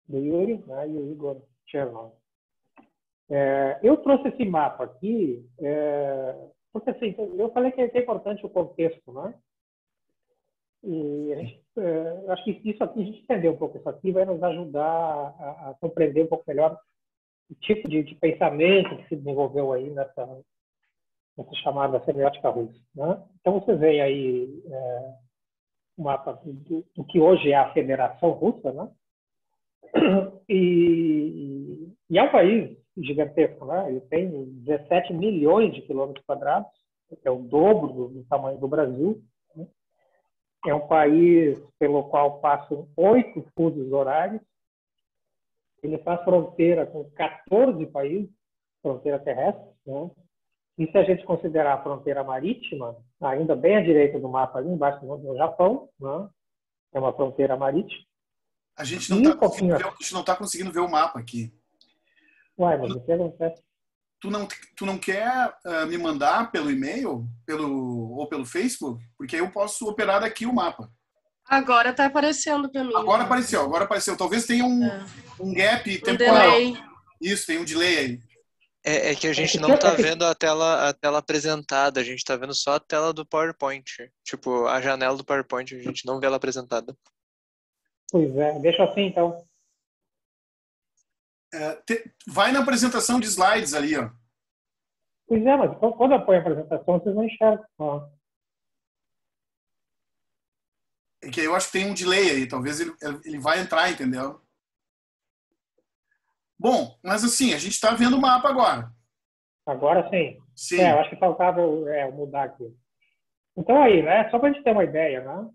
do Yuri, né? E o Igor Chernov. Eu trouxe esse mapa aqui porque assim, eu falei que é importante o contexto, né? E a gente, acho que isso aqui, a gente entender um pouco isso aqui vai nos ajudar a compreender um pouco melhor o tipo de pensamento que se desenvolveu aí nessa chamada semiótica russa. Né? Então, você vê aí o mapa do que hoje é a Federação Russa, né? E é um país gigantesco, né? Ele tem 17 milhões de quilômetros quadrados, que é o dobro do tamanho do Brasil. Né? É um país pelo qual passam 8 fusos horários. Ele faz fronteira com 14 países, fronteira terrestre. Né? E se a gente considerar a fronteira marítima, ainda bem à direita do mapa, ali embaixo no Japão, né? É uma fronteira marítima. A gente E um pouquinho... a gente não tá conseguindo ver o mapa aqui. Uai, mas o que acontece? Tu não quer me mandar pelo e-mail ou pelo Facebook? Porque aí eu posso operar daqui o mapa. Agora tá aparecendo para mim. Agora apareceu. Talvez tenha um gap temporal. Delay. Isso, tem um delay aí. É que a gente não tá vendo a tela apresentada, a gente tá vendo só a tela do PowerPoint. Tipo, a janela do PowerPoint, a gente não vê ela apresentada. Pois é, deixa assim então. Vai na apresentação de slides ali, ó. Pois é, mas quando eu ponho a apresentação, vocês não enxergam. Ó. É que eu acho que tem um delay aí. Talvez ele vai entrar, entendeu? Bom, mas assim, a gente está vendo o mapa agora. Agora sim. Sim. Eu acho que faltava eu mudar aqui. Então aí, né? Só para a gente ter uma ideia, né?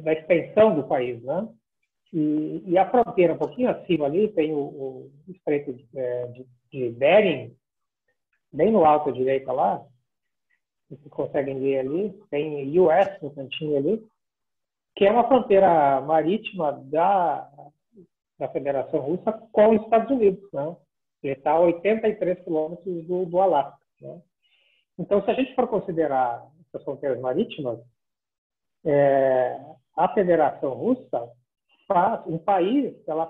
Da extensão do país, né? E a fronteira, um pouquinho acima ali, tem o Estreito de Bering, bem no alto à direita lá. Vocês conseguem ver ali. Tem US no cantinho ali, que é uma fronteira marítima da Federação Russa com os Estados Unidos, né? Ele está a 83 quilômetros do Alasca, né? Então, se a gente for considerar essas fronteiras marítimas, a Federação Russa faz um país, ela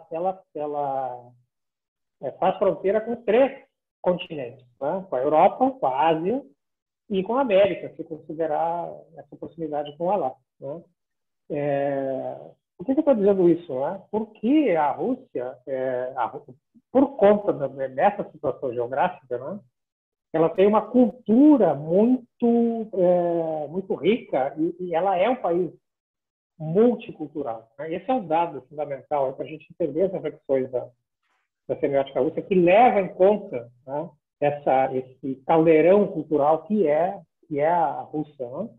faz fronteira com 3 continentes, né? Com a Europa, com a Ásia e com a América, se considerar essa proximidade com o Alasca, né? Por que eu estou dizendo isso? Né? Porque a Rússia, por conta dessa situação geográfica, né, ela tem uma cultura muito rica e ela é um país multicultural. Né? Esse é um dado fundamental para a gente entender as reflexões da semiótica russa, que leva em conta, né, esse caldeirão cultural que é a Rússia. Né?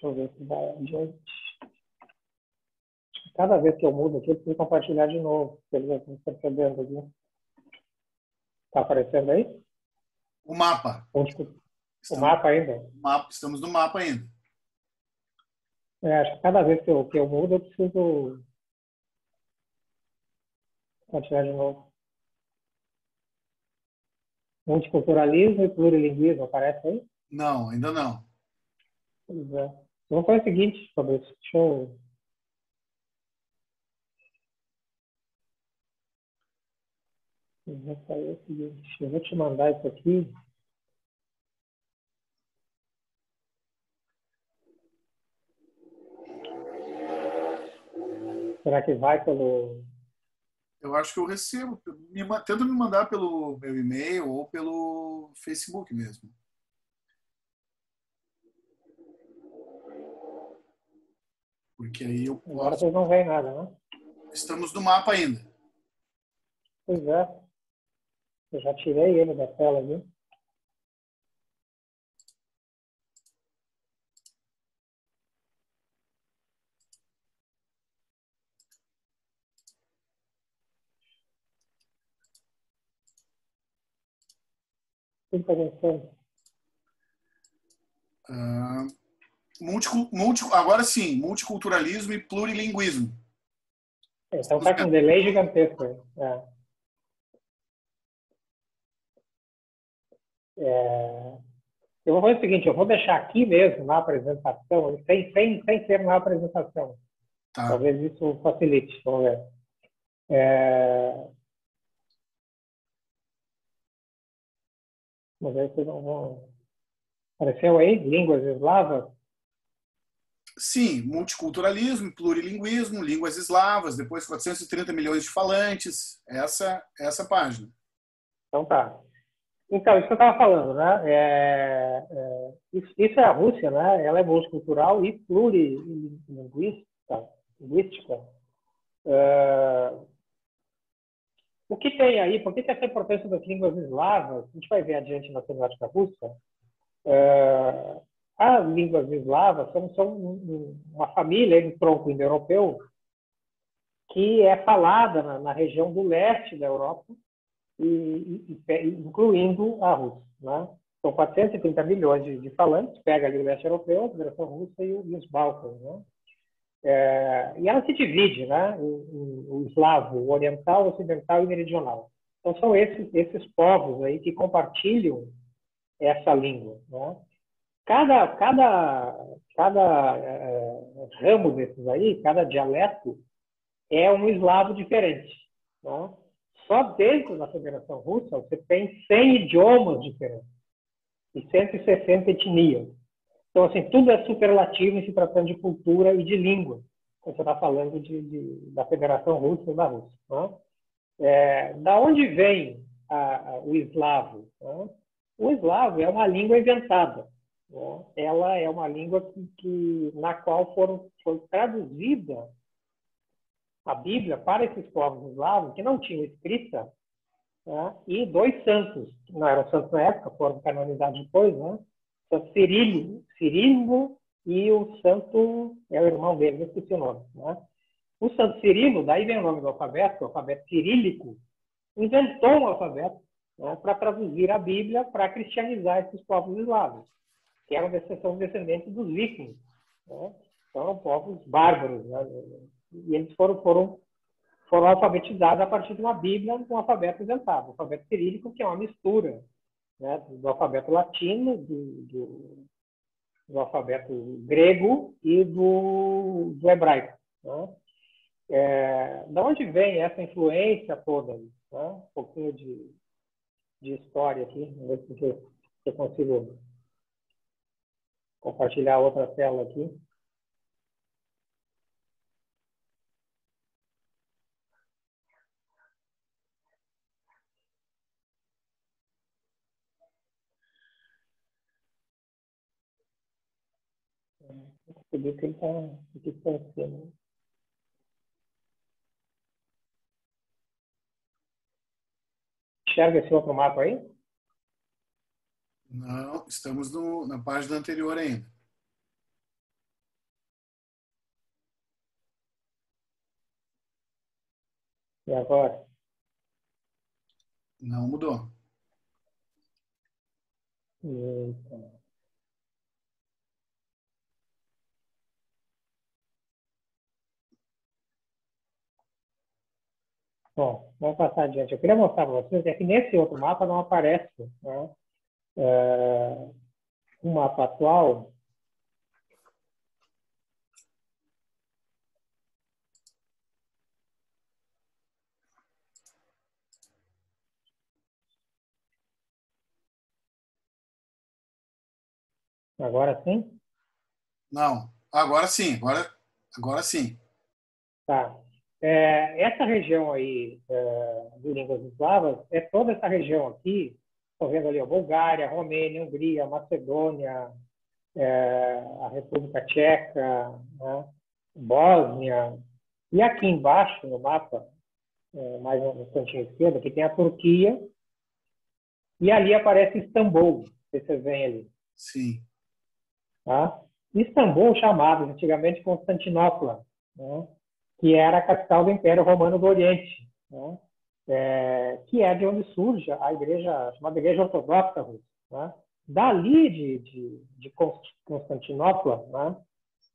Deixa eu ver se vai adiante. Cada vez que eu mudo aqui, eu preciso compartilhar de novo. Eles estão percebendo aqui. Está aparecendo aí? O mapa. O mapa ainda? Estamos no mapa ainda. Acho que cada vez que eu mudo, eu preciso compartilhar de novo. Multiculturalismo e plurilinguismo, aparece aí? Não, ainda não. Pois é. Vamos fazer o seguinte, Fabrício. Deixa eu... Eu vou te mandar isso aqui. Será que vai pelo... Eu acho que eu recebo. Tenta me mandar pelo meu e-mail ou pelo Facebook mesmo. Porque aí eu posso... Agora vocês não veem nada, né? Estamos no mapa ainda. Pois é. Eu já tirei ele da tela ali. O que está pensando? Agora sim, multiculturalismo e plurilinguismo. Então está com um delay gigantesco aí. Eu vou fazer o seguinte, eu vou deixar aqui mesmo na apresentação, sem ser na apresentação. Tá. Talvez isso facilite. Vamos ver. Mas aí vocês não vão... Apareceu aí? Línguas eslavas? Sim, multiculturalismo e plurilinguismo, línguas eslavas, depois 430 milhões de falantes. Essa página. Então tá. Então, isso que eu estava falando, né? Isso é a Rússia, né? Ela é multicultural e plurilinguística. O que tem aí? Por que essa importância das línguas eslavas? A gente vai ver adiante na semiótica russa. As línguas eslavas são uma família de tronco indo-europeu que é falada na região do leste da Europa, incluindo a Rússia, né? São 430 milhões de falantes, pega ali o leste europeu, a Federação Russa e os Balcãs, né? E ela se divide, né, o eslavo, o oriental, o ocidental e o meridional. Então, são esses povos aí que compartilham essa língua, né? Cada ramo desses aí, cada dialeto, é um eslavo diferente, né? Só dentro da Federação Russa você tem 100 idiomas diferentes e 160 etnias. Então, assim, tudo é superlativo em se tratando de cultura e de língua, quando você está falando da Federação Russa e da Rússia, né? Da onde vem o eslavo? Né? O eslavo é uma língua inventada, né? Ela é uma língua na qual foi traduzida a Bíblia para esses povos eslavos que não tinham escrita, né? E dois santos, que não eram santos na época, foram canonizados depois, né? Santo Cirilo e o santo, é o irmão dele, eu esqueci o nome, né? O santo Cirilo, daí vem o nome do alfabeto, o alfabeto cirílico, inventou um alfabeto, né, para traduzir a Bíblia para cristianizar esses povos eslavos, que são descendentes dos vikings, né? Então, eram povos bárbaros, né? E eles foram alfabetizados a partir de uma Bíblia com um alfabeto inventado, o alfabeto cirílico, que é uma mistura, né, do alfabeto latino, do alfabeto grego e do hebraico, né? Da onde vem essa influência toda? Né? Um pouquinho de história aqui, vamos ver se eu consigo compartilhar outra tela aqui. Percebi que ele está aqui para cima. Enxerga esse outro mapa aí? Não, estamos na página anterior ainda. E agora? Não mudou. Eita. Bom, vamos passar adiante. Eu queria mostrar para vocês que nesse outro mapa não aparece, né, um mapa atual. Agora sim? Não, agora sim, agora sim. Tá. Essa região aí de línguas eslavas é toda essa região aqui. Estão vendo ali a Bulgária, Romênia, Hungria, Macedônia, a República Tcheca, né? Bósnia. E aqui embaixo no mapa, mais no cantinho esquerdo, aqui tem a Turquia. E ali aparece Istambul, que vocês veem ali. Sim. Tá? Istambul, chamado antigamente Constantinopla, né? Que era a capital do Império Romano do Oriente, né? Que é de onde surge a igreja, chamada Igreja Ortodoxa Russa, né? Dali de Constantinopla, né,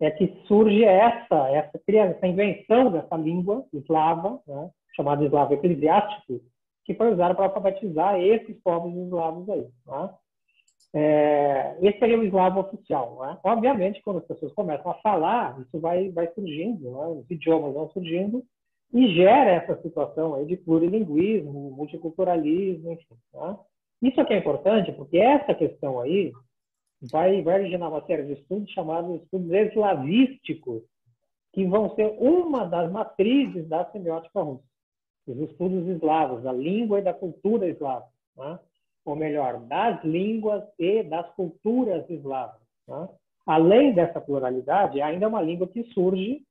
é que surge essa invenção dessa língua eslava, né, chamada eslavo eclesiástico, que foi usada para alfabetizar esses povos eslavos aí. Né? Esse seria o eslavo oficial. Né? Obviamente, quando as pessoas começam a falar, isso vai surgindo, né? Os idiomas vão surgindo e gera essa situação aí de plurilinguismo, multiculturalismo, enfim. Né? Isso aqui é importante porque essa questão aí vai originar uma série de estudos chamados estudos eslavísticos, que vão ser uma das matrizes da semiótica russa. Os estudos eslavos, da língua e da cultura eslava. Né? Ou melhor, das línguas e das culturas eslavas. Né? Além dessa pluralidade, ainda é uma língua que surge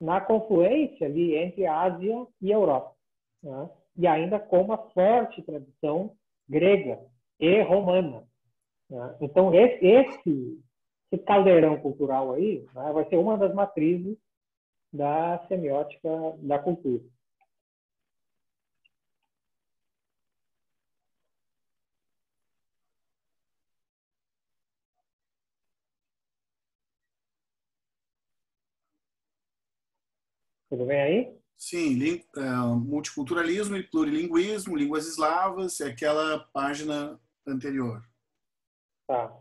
na confluência ali entre a Ásia e a Europa. Né? E ainda com uma forte tradição grega e romana. Né? Então, esse caldeirão cultural aí, né, vai ser uma das matrizes da semiótica da cultura. Tudo bem aí? Sim, multiculturalismo e plurilinguismo, línguas eslavas, é aquela página anterior. Tá.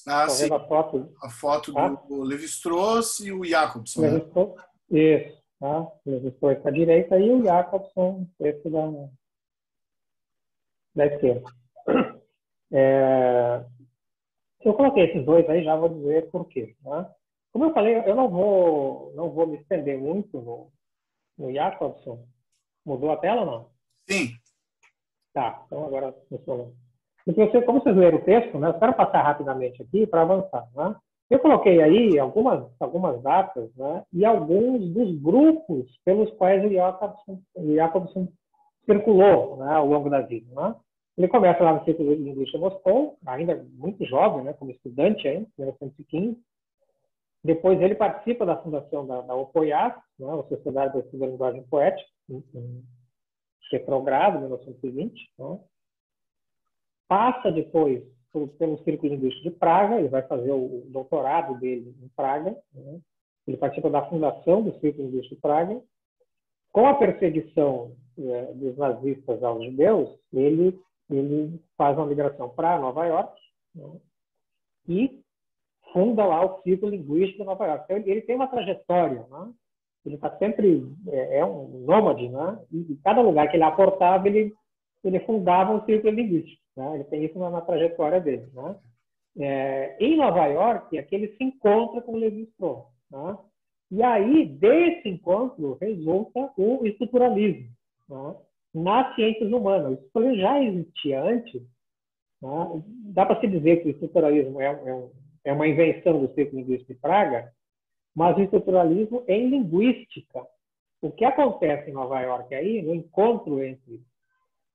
Ah, Estou sim, vendo a foto. a foto Tá? do Levi-Strauss e o Jacobson, né? Levi-Strauss. Isso. Tá? O Levi-Strauss à direita e o Jacobson, esse da esquerda. É, eu coloquei esses dois aí, já vou dizer por quê. Tá? Como eu falei, eu não vou me estender muito no Jacobson. Mudou a tela ou não? Sim, Tá, então agora funcionou. Porque como vocês leram o texto, né, eu quero passar rapidamente aqui para avançar. Né? Eu coloquei aí algumas datas, né, e alguns dos grupos pelos quais o Jacobson circulou, né, ao longo da vida. Né? Ele começa lá no Círculo de Linguística de Moscou, ainda muito jovem, né, como estudante ainda, em 1915. Depois ele participa da fundação da OPOIAS, né, a Sociedade de Estudo da Linguagem Poética, em Petrogrado, 1920. Né? Passa depois pelo Círculo Linguístico de Praga, ele vai fazer o doutorado dele em Praga. Né? Ele participa da fundação do Círculo Linguístico de Praga. Com a perseguição dos nazistas aos judeus, ele faz uma migração para Nova York, né? E funda lá o Círculo Linguístico de Nova York. Então, ele tem uma trajetória, né? Ele está sempre é um nômade, né? E cada lugar que ele aportava, ele fundava um círculo linguístico. Né? Ele tem isso na trajetória dele. Né? Em Nova York, aqui ele se encontra com o Levi-Strauss. Né? E aí, desse encontro, resulta o estruturalismo, né? Nas ciências humanas. O estruturalismo já existia antes. Né? Dá para se dizer que o estruturalismo é uma invenção do Círculo Linguístico de Praga, mas o estruturalismo em linguística. O que acontece em Nova York aí, no encontro entre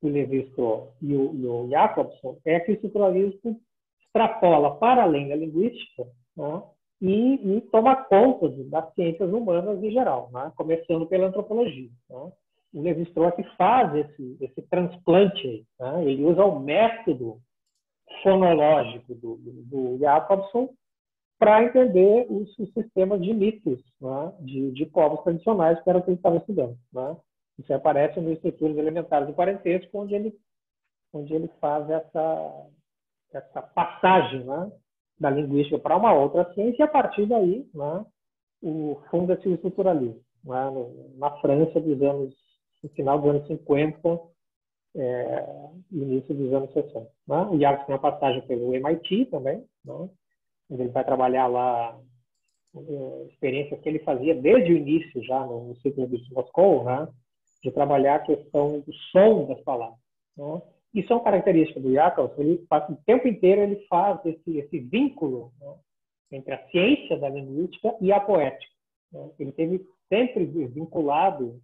o Levi-Strauss e o Jacobson, é que o estruturalismo extrapola para além da linguística, né? E toma conta das ciências humanas em geral, né? Começando pela antropologia. Né? O Levi-Strauss faz esse transplante aí, né? Ele usa o método fonológico do Jacobson para entender os sistemas de mitos, né? de povos tradicionais, que era o que ele estava estudando. Né? Isso aparece nos Estruturas Elementares do Parentesco, onde ele faz essa passagem, né, da linguística para uma outra ciência, e a partir daí, né, funda-se o estruturalismo, né, na França no final dos anos 50, início dos anos 60. Né? O Jacobson tem uma passagem pelo MIT também, né, onde ele vai trabalhar lá experiências que ele fazia desde o início já no Círculo de Moscou, né, de trabalhar a questão do som das palavras. Né? Isso é uma característica do Jacobson. Ele passa o tempo inteiro, ele faz esse vínculo, né, entre a ciência da linguística e a poética. Né? Ele teve sempre vinculado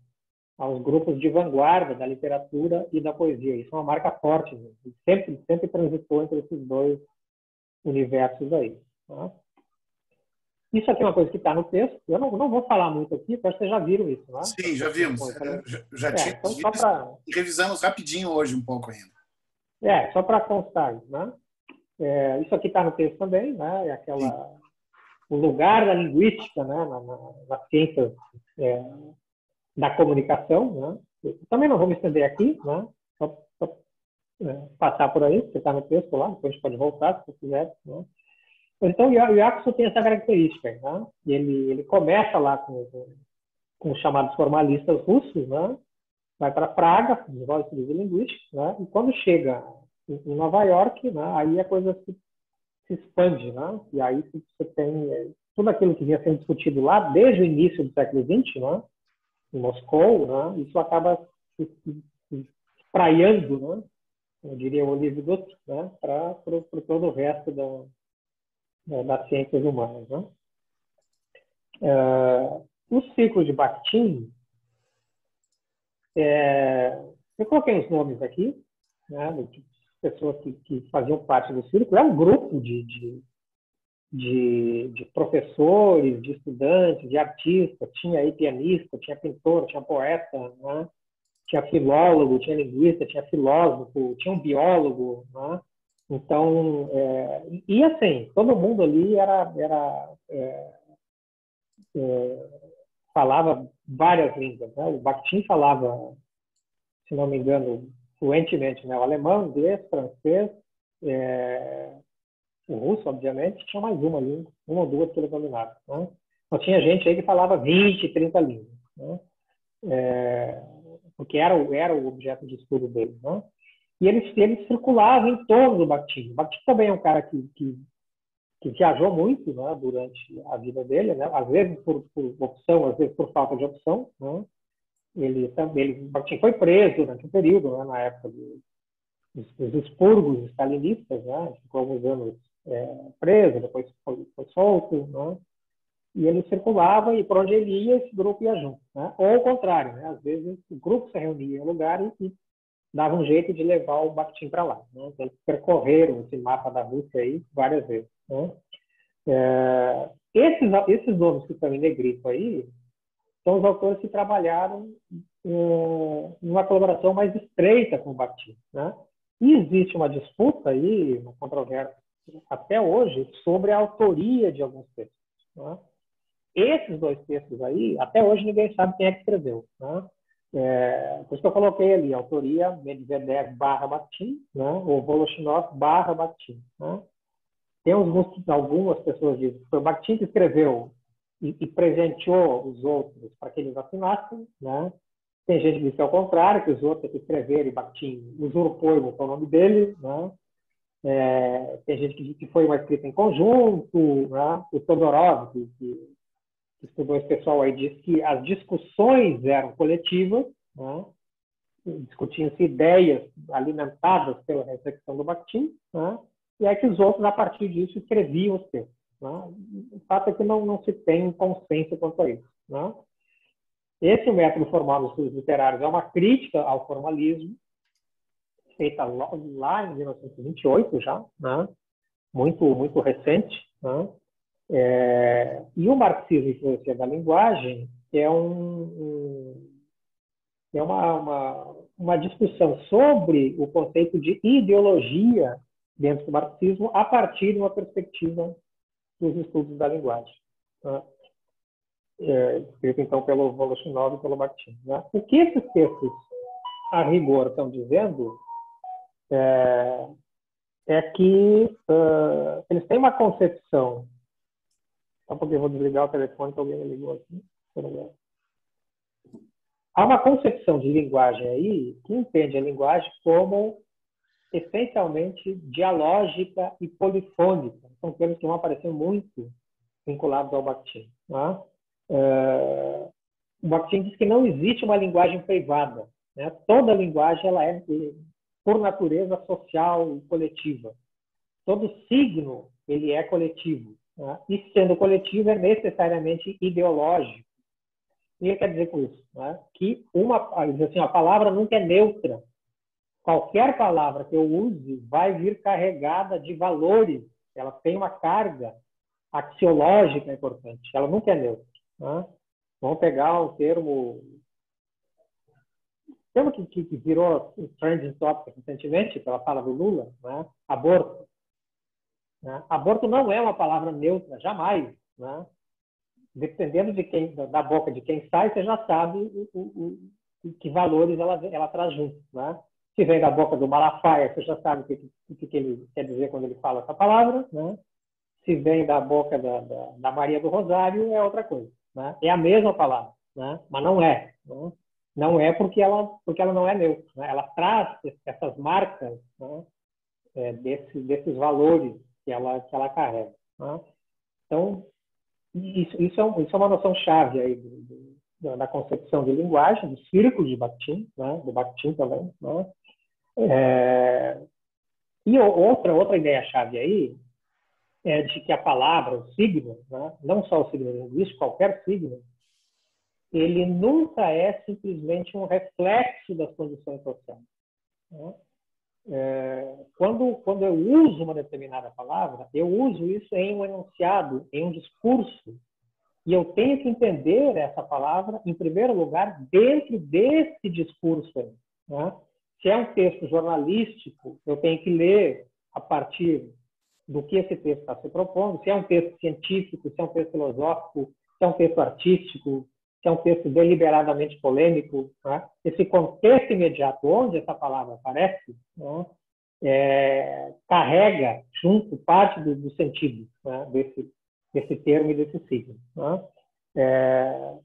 aos grupos de vanguarda da literatura e da poesia. Isso é uma marca forte. Né? Ele sempre transitou entre esses dois universos aí. Né? Isso aqui é uma coisa que está no texto. Eu não vou falar muito aqui, porque vocês já viram isso, né? sim, já vimos. Já tínhamos então, visto e revisamos rapidinho hoje um pouco ainda. Só para constar, né? Isso aqui está no texto também, né? É o lugar da linguística, né? Nas ciências da comunicação, né? Eu também não vou me estender aqui, né? Só passar por aí, porque está no texto lá, depois a gente pode voltar, se quiser, né? Então, o Jacobson tem essa característica. Né? Ele começa lá com os chamados formalistas russos, né? Vai para Praga, desenvolve estudos de linguística, né? E quando chega em Nova York, né? Aí a coisa se expande. Né? E aí você tem tudo aquilo que vinha sendo discutido lá desde o início do século XX, né? Em Moscou, né? Isso acaba se espraiando, né? Eu diria o Olivier Doutre, né? Para todo o resto das ciências humanas. Né? O ciclo de Bakhtin, eu coloquei os nomes aqui, né, de pessoas que faziam parte do círculo. É um grupo de professores, de estudantes, de artistas. Tinha aí pianista, tinha pintor, tinha poeta, né? Tinha filólogo, tinha linguista, tinha filósofo, tinha um biólogo, né? Então, e assim, todo mundo ali era falava várias línguas, né? O Bakhtin falava, se não me engano, fluentemente, né? O alemão, inglês, francês, o russo, obviamente, tinha mais uma língua, uma ou duas que ele dominava, né? Então, tinha gente aí que falava 20, 30 línguas, né? Porque era o objeto de estudo dele, né? E ele circulava em torno do Bakhtin. O Bakhtin também é um cara que viajou muito, né, durante a vida dele, né? Às vezes por opção, às vezes por falta de opção, né? O Bakhtin foi preso durante um período, né, na época dos expurgos stalinistas, né? Ficou alguns anos preso, depois foi solto, né? E ele circulava e por onde ele ia, esse grupo ia junto, né? Ou ao contrário, né? Às vezes o grupo se reunia em um lugar e dava um jeito de levar o Bakhtin para lá, né? Então, eles percorreram esse mapa da Rússia aí várias vezes, né? Esses nomes que estão em negrito aí são os autores que trabalharam em uma colaboração mais estreita com o Bakhtin, né? E existe uma disputa aí, uma controvérsia até hoje, sobre a autoria de alguns textos, né? Esses dois textos aí, até hoje ninguém sabe quem é que escreveu, né? Por isso que eu coloquei ali, autoria Medvedev /Bakhtin, né? Ou Voloshinov /Bakhtin, né? Tem algumas pessoas dizem que foi o Bakhtin que escreveu e presenteou os outros para que eles assinassem, né? Tem gente que diz que é o contrário, que os outros que escreveram e Bakhtin usurpou e botou o nome dele, né? Tem gente que diz que foi uma escrita em conjunto, né? O Todorov, que estudou esse pessoal aí, diz que as discussões eram coletivas, né? Discutiam-se ideias alimentadas pela reflexão do Bakhtin, né? E é que os outros, a partir disso, escreviam os textos, né? O fato é que não se tem consenso quanto a isso, né? Esse método formal dos estudos literários é uma crítica ao formalismo, feita lá em 1928 já, né? Muito recente, né? E o marxismo e filosofia da linguagem é uma discussão sobre o conceito de ideologia dentro do marxismo a partir de uma perspectiva dos estudos da linguagem, né? Escrito então pelo Voloshinov e pelo Bakhtin, né? O que esses textos, a rigor, estão dizendo é que eles têm uma concepção. Só porque eu vou desligar o telefone que alguém me ligou aqui. Há uma concepção de linguagem aí que entende a linguagem como essencialmente dialógica e polifônica. São termos que vão aparecer muito vinculados ao Bakhtin, né? O Bakhtin diz que não existe uma linguagem privada, né? Toda linguagem ela é, por natureza, social e coletiva. Todo signo ele é coletivo, né? E sendo coletivo é necessariamente ideológico. O que ele quer dizer com isso? Né? Que a palavra nunca é neutra. Qualquer palavra que eu use vai vir carregada de valores. Ela tem uma carga axiológica importante. Ela nunca é neutra, né? Vamos pegar um termo que virou um trending topic recentemente, pela fala do Lula, né? Aborto, né? Aborto não é uma palavra neutra, jamais, né? Dependendo da boca de quem sai, você já sabe que valores ela traz junto, né? Se vem da boca do Malafaia, você já sabe o que ele quer dizer quando ele fala essa palavra, né? Se vem da boca da Maria do Rosário, é outra coisa, né? É a mesma palavra, né? Mas não é, né? Não é porque ela não é neutra, né? Ela traz essas marcas, né? Desses valores que ela carrega, né? Então, isso é uma noção chave aí da concepção de linguagem, do círculo de Bakhtin, né? Do Bakhtin também, né? E outra ideia-chave aí é de que a palavra, o signo, né? Não só o signo linguístico, qualquer signo, ele nunca é simplesmente um reflexo das condições sociais, né? Quando eu uso uma determinada palavra, eu uso isso em um enunciado, em um discurso, e eu tenho que entender essa palavra, em primeiro lugar, dentro desse discurso aí, né? Se é um texto jornalístico, eu tenho que ler a partir do que esse texto está se propondo. Se é um texto científico, se é um texto filosófico, se é um texto artístico, se é um texto deliberadamente polêmico, né? Esse contexto imediato onde essa palavra aparece, né? Carrega junto parte do sentido, né? desse termo e desse signo. Né?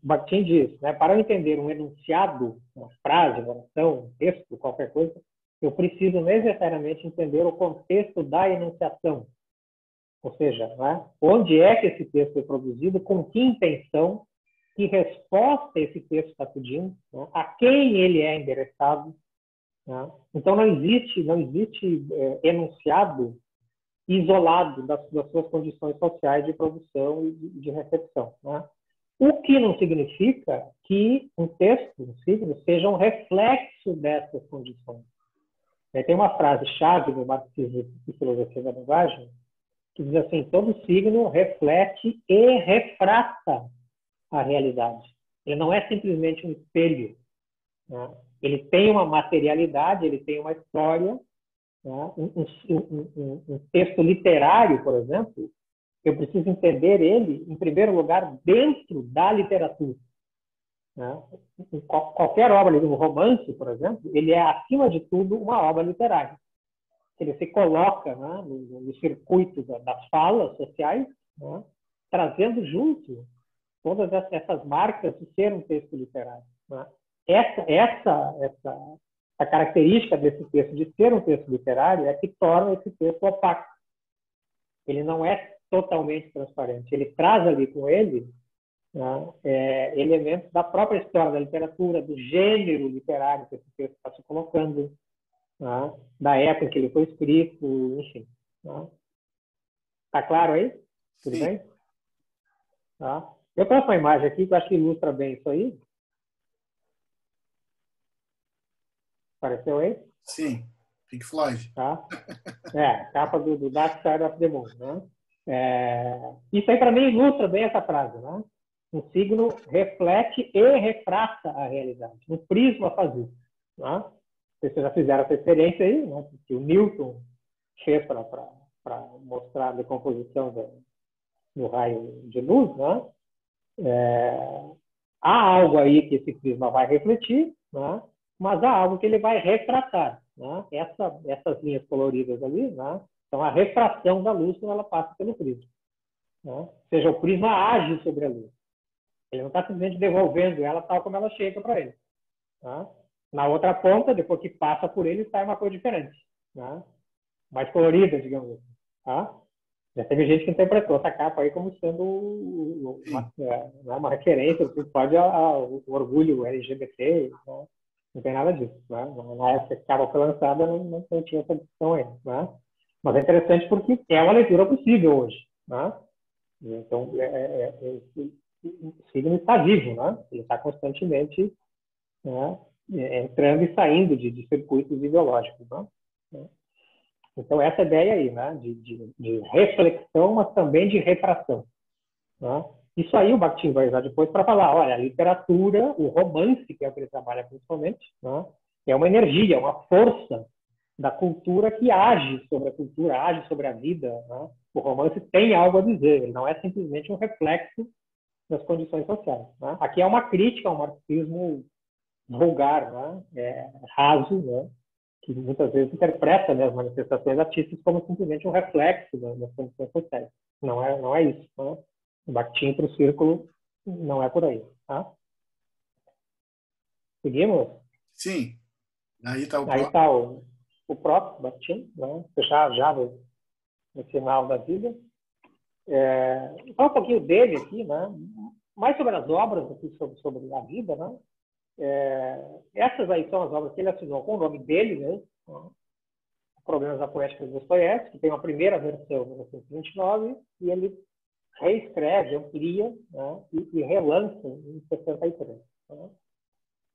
Bakhtin diz, né? Para eu entender um enunciado, uma frase, uma oração, um texto, qualquer coisa, eu preciso necessariamente entender o contexto da enunciação. Ou seja, né? Onde é que esse texto foi produzido, com que intenção, que resposta esse texto está pedindo, né? A quem ele é endereçado. Né? Então, não existe enunciado isolado das suas condições sociais de produção e de recepção. Né? O que não significa que um texto, um signo, seja um reflexo dessas condições. Tem uma frase-chave no marxismo e filosofia da linguagem que diz assim: todo signo reflete e refrata a realidade. Ele não é simplesmente um espelho. Né? Ele tem uma materialidade, ele tem uma história. Né? Um texto literário, por exemplo, eu preciso entender ele, em primeiro lugar, dentro da literatura. Né? Qualquer obra, um romance, por exemplo, ele é, acima de tudo, uma obra literária. Ele se coloca, né, no circuito das falas sociais, né, trazendo junto todas essas marcas de ser um texto literário. Né? Essa característica desse texto de ser um texto literário é que torna esse texto opaco. Ele não é totalmente transparente. Ele traz ali com ele, né, elementos da própria história da literatura, do gênero literário que esse texto está se colocando, né, da época em que ele foi escrito, enfim. Né? Tá claro aí? Tudo bem? Tá? Eu trouxe uma imagem aqui que eu acho que ilustra bem isso aí. Apareceu aí? Sim, Pink Floyd. Tá? Capa do Dark Side of the Moon. Né? Isso aí, para mim, ilustra bem essa frase. Né? Um signo reflete e retrata a realidade. Um prisma faz isso. Né? Vocês já fizeram essa experiência aí, né? Que o Newton fez para mostrar a decomposição do raio de luz. Né? Há algo aí que esse prisma vai refletir, né? Mas há algo que ele vai refratar. Né? Essas linhas coloridas ali, né, são a refração da luz quando ela passa pelo prisma. Né? Ou seja, o prisma age sobre a luz. Ele não está simplesmente devolvendo ela tal como ela chega para ele. Né? Na outra ponta, depois que passa por ele, sai uma cor diferente. Né? Mais colorida, digamos assim. Tá? Já teve gente que interpretou essa capa aí como sendo uma referência, pode ao orgulho LGBT. Né? Não tem nada disso. Né? Na época que a capa foi lançada, não tinha essa discussão ainda. Né? Mas é interessante porque é uma leitura possível hoje. Né? Então, o signo está vivo. Né? Ele está constantemente, né, entrando e saindo de circuitos ideológicos. Né? Então, essa ideia aí, né, de reflexão, mas também de retração. Né? Isso aí o Bakhtin vai usar depois para falar, olha, a literatura, o romance, que é o que ele trabalha principalmente, né, é uma energia, uma força da cultura que age sobre a cultura, age sobre a vida. Né? O romance tem algo a dizer, ele não é simplesmente um reflexo das condições sociais. Né? Aqui é uma crítica ao marxismo vulgar, né? Raso, né? Que muitas vezes interpreta, né, as manifestações artísticas como simplesmente um reflexo das condições sociais. Não é isso. Né? O Bakhtin para o círculo não é por aí. Tá? Seguimos? Sim. Aí está o Aí próximo. está o próprio Bakhtin, né? já no final da vida. Fala um pouquinho dele aqui, né? Mais sobre as obras aqui, sobre a vida, né? Essas aí são as obras que ele assinou com o nome dele, né? Problemas da Poética de Dostoiévski, que tem uma primeira versão em 1929, e ele reescreve, amplia, né? e relança em 63. Né?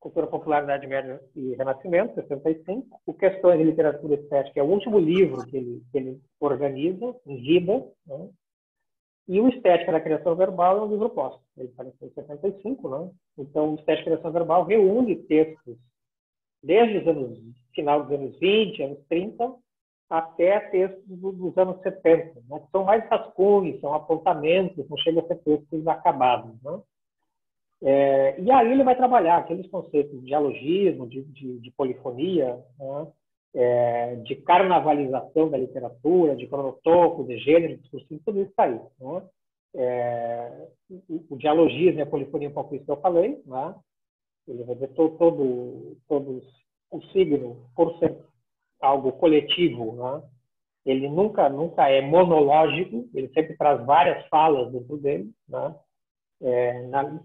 Cultura Popular, Idade Média e Renascimento, 65. O Questões de Literatura Estética é o último livro que ele organiza em vida. Né? E o Estética da Criação Verbal é um livro póstumo. Ele apareceu em 75, né? Então, o Estética da Criação Verbal reúne textos desde final dos anos 20, anos 30, até textos dos anos 70. Né? São mais rascunhos, são apontamentos, não chegam a ser textos acabados. Né? E aí ele vai trabalhar aqueles conceitos de dialogismo, de polifonia, né? De carnavalização da literatura, de cronotopo, de gênero, discursivo, tudo isso está aí. Né? O dialogismo e a polifonia, um pouco isso que eu falei, né? Ele vai ver todo o signo, por ser algo coletivo, né? Ele nunca é monológico, ele sempre traz várias falas dentro dele, né?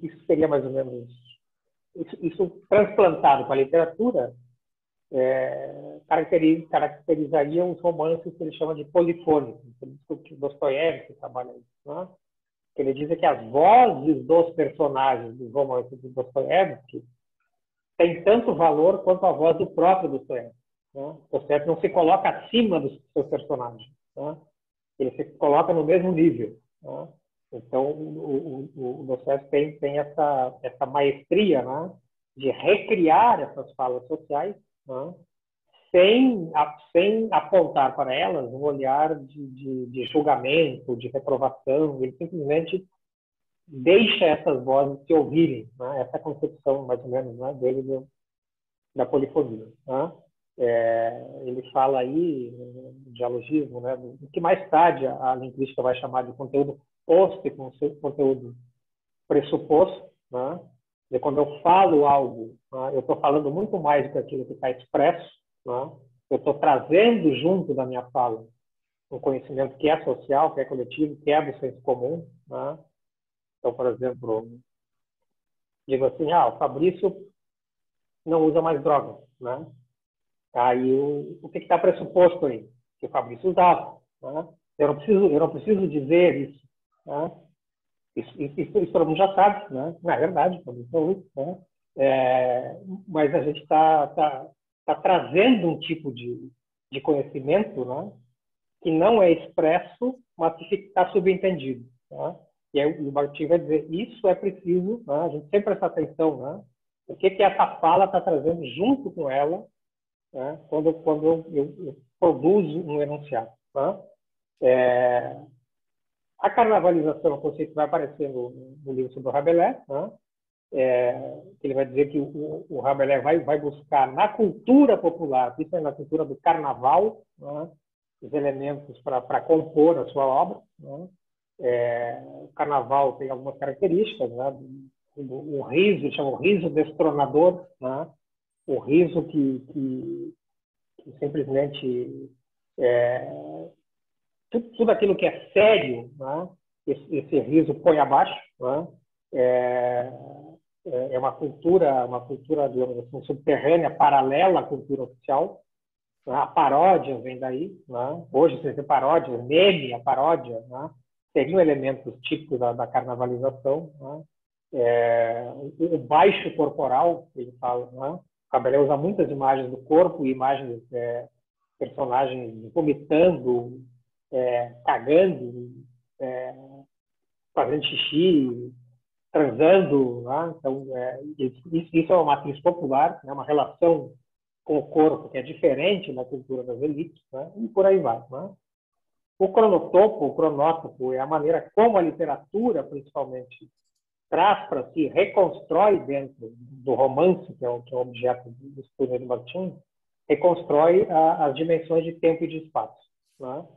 Isso seria mais ou menos isso transplantado para a literatura, caracterizaria os romances que ele chama de polifônicos. Dostoiévski trabalha isso, né? Ele diz que as vozes dos personagens dos romances de Dostoiévski têm tanto valor quanto a voz do próprio Dostoiévski. Né? Dostoiévski não se coloca acima dos seus personagens, né? Ele se coloca no mesmo nível. Né? Então, o Dostoiévski tem essa maestria, né, de recriar essas falas sociais, né, sem apontar para elas um olhar de julgamento, de reprovação. Ele simplesmente deixa essas vozes se ouvirem. Né? Essa é a concepção, mais ou menos, né, dele da polifonia. Né? Ele fala aí, no dialogismo, né, do que mais tarde a linguística vai chamar de conteúdo posto e conteúdo pressuposto. Né? E quando eu falo algo, né, eu estou falando muito mais do que aquilo que está expresso. Né? Eu estou trazendo junto da minha fala um conhecimento que é social, que é coletivo, que é do senso comum. Né? Então, por exemplo, digo assim, o Fabrício não usa mais drogas. Né? Aí, o que está pressuposto aí? Que o Fabrício usava. Né? Eu não preciso dizer isso. Né? Isso todo mundo já sabe, né? Não é verdade, né? Mas a gente está trazendo um tipo de conhecimento, né, que não é expresso, mas que está subentendido. Né? E aí o Martin vai dizer, isso é preciso, né, a gente sempre prestar atenção, né? O que essa fala está trazendo junto com ela, né, quando eu produzo um enunciado. Né? A carnavalização é um conceito que vai aparecer no livro sobre o Rabelais, né? Ele vai dizer que o Rabelais vai buscar na cultura popular, principalmente na cultura do carnaval, né, os elementos para compor a sua obra. Né? O carnaval tem algumas características, né? O riso, chama o riso destronador, né? O riso que simplesmente tudo aquilo que é sério, né? Esse riso põe abaixo. Né? É uma cultura, digamos assim, subterrânea, paralela à cultura oficial. Né? A paródia vem daí. Né? Hoje, você vê paródia, meme, a paródia, né? Seriam elementos típicos da carnavalização. Né? O baixo corporal, ele fala, né? O Rabelais usa muitas imagens do corpo e imagens personagens vomitando, cagando, fazendo xixi, transando. Né? Então, isso é uma matriz popular, né? Uma relação com o corpo que é diferente na cultura das elites, né? E por aí vai. Né? O cronótopo é a maneira como a literatura, principalmente, traz para si, reconstrói dentro do romance, que é o objeto do estudo de Martin, reconstrói as dimensões de tempo e de espaço. Né?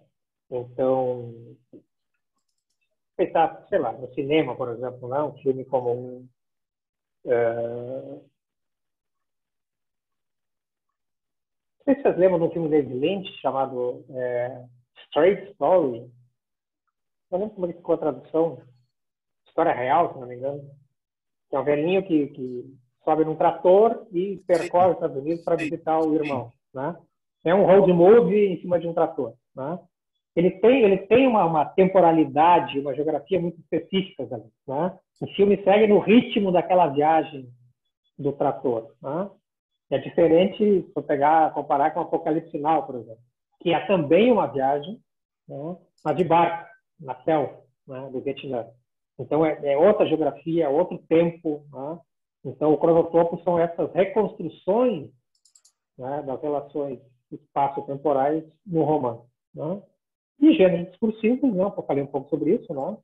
Então, pensar, sei lá, no cinema, por exemplo, né? Um filme como não sei se vocês lembram de um filme de David Lynch chamado Straight Story. Não lembro como é que ficou a tradução. História real, se não me engano. Que é um velhinho que sobe num trator e percorre os Estados Unidos para visitar o irmão. Né? É um road movie em cima de um trator. Né? Ele tem uma temporalidade, uma geografia muito específicas ali. Né? O filme segue no ritmo daquela viagem do trator. Né? É diferente se eu comparar com o Apocalipse Now, por exemplo, que é também uma viagem, né? Mas de barco, na selva, né? Do Vietnã. Então, é outra geografia, é outro tempo. Né? Então, o cronotopo são essas reconstruções, né, das relações espaço-temporais no romance. Né? E gênero discursivo, né? Eu falei um pouco sobre isso. Né?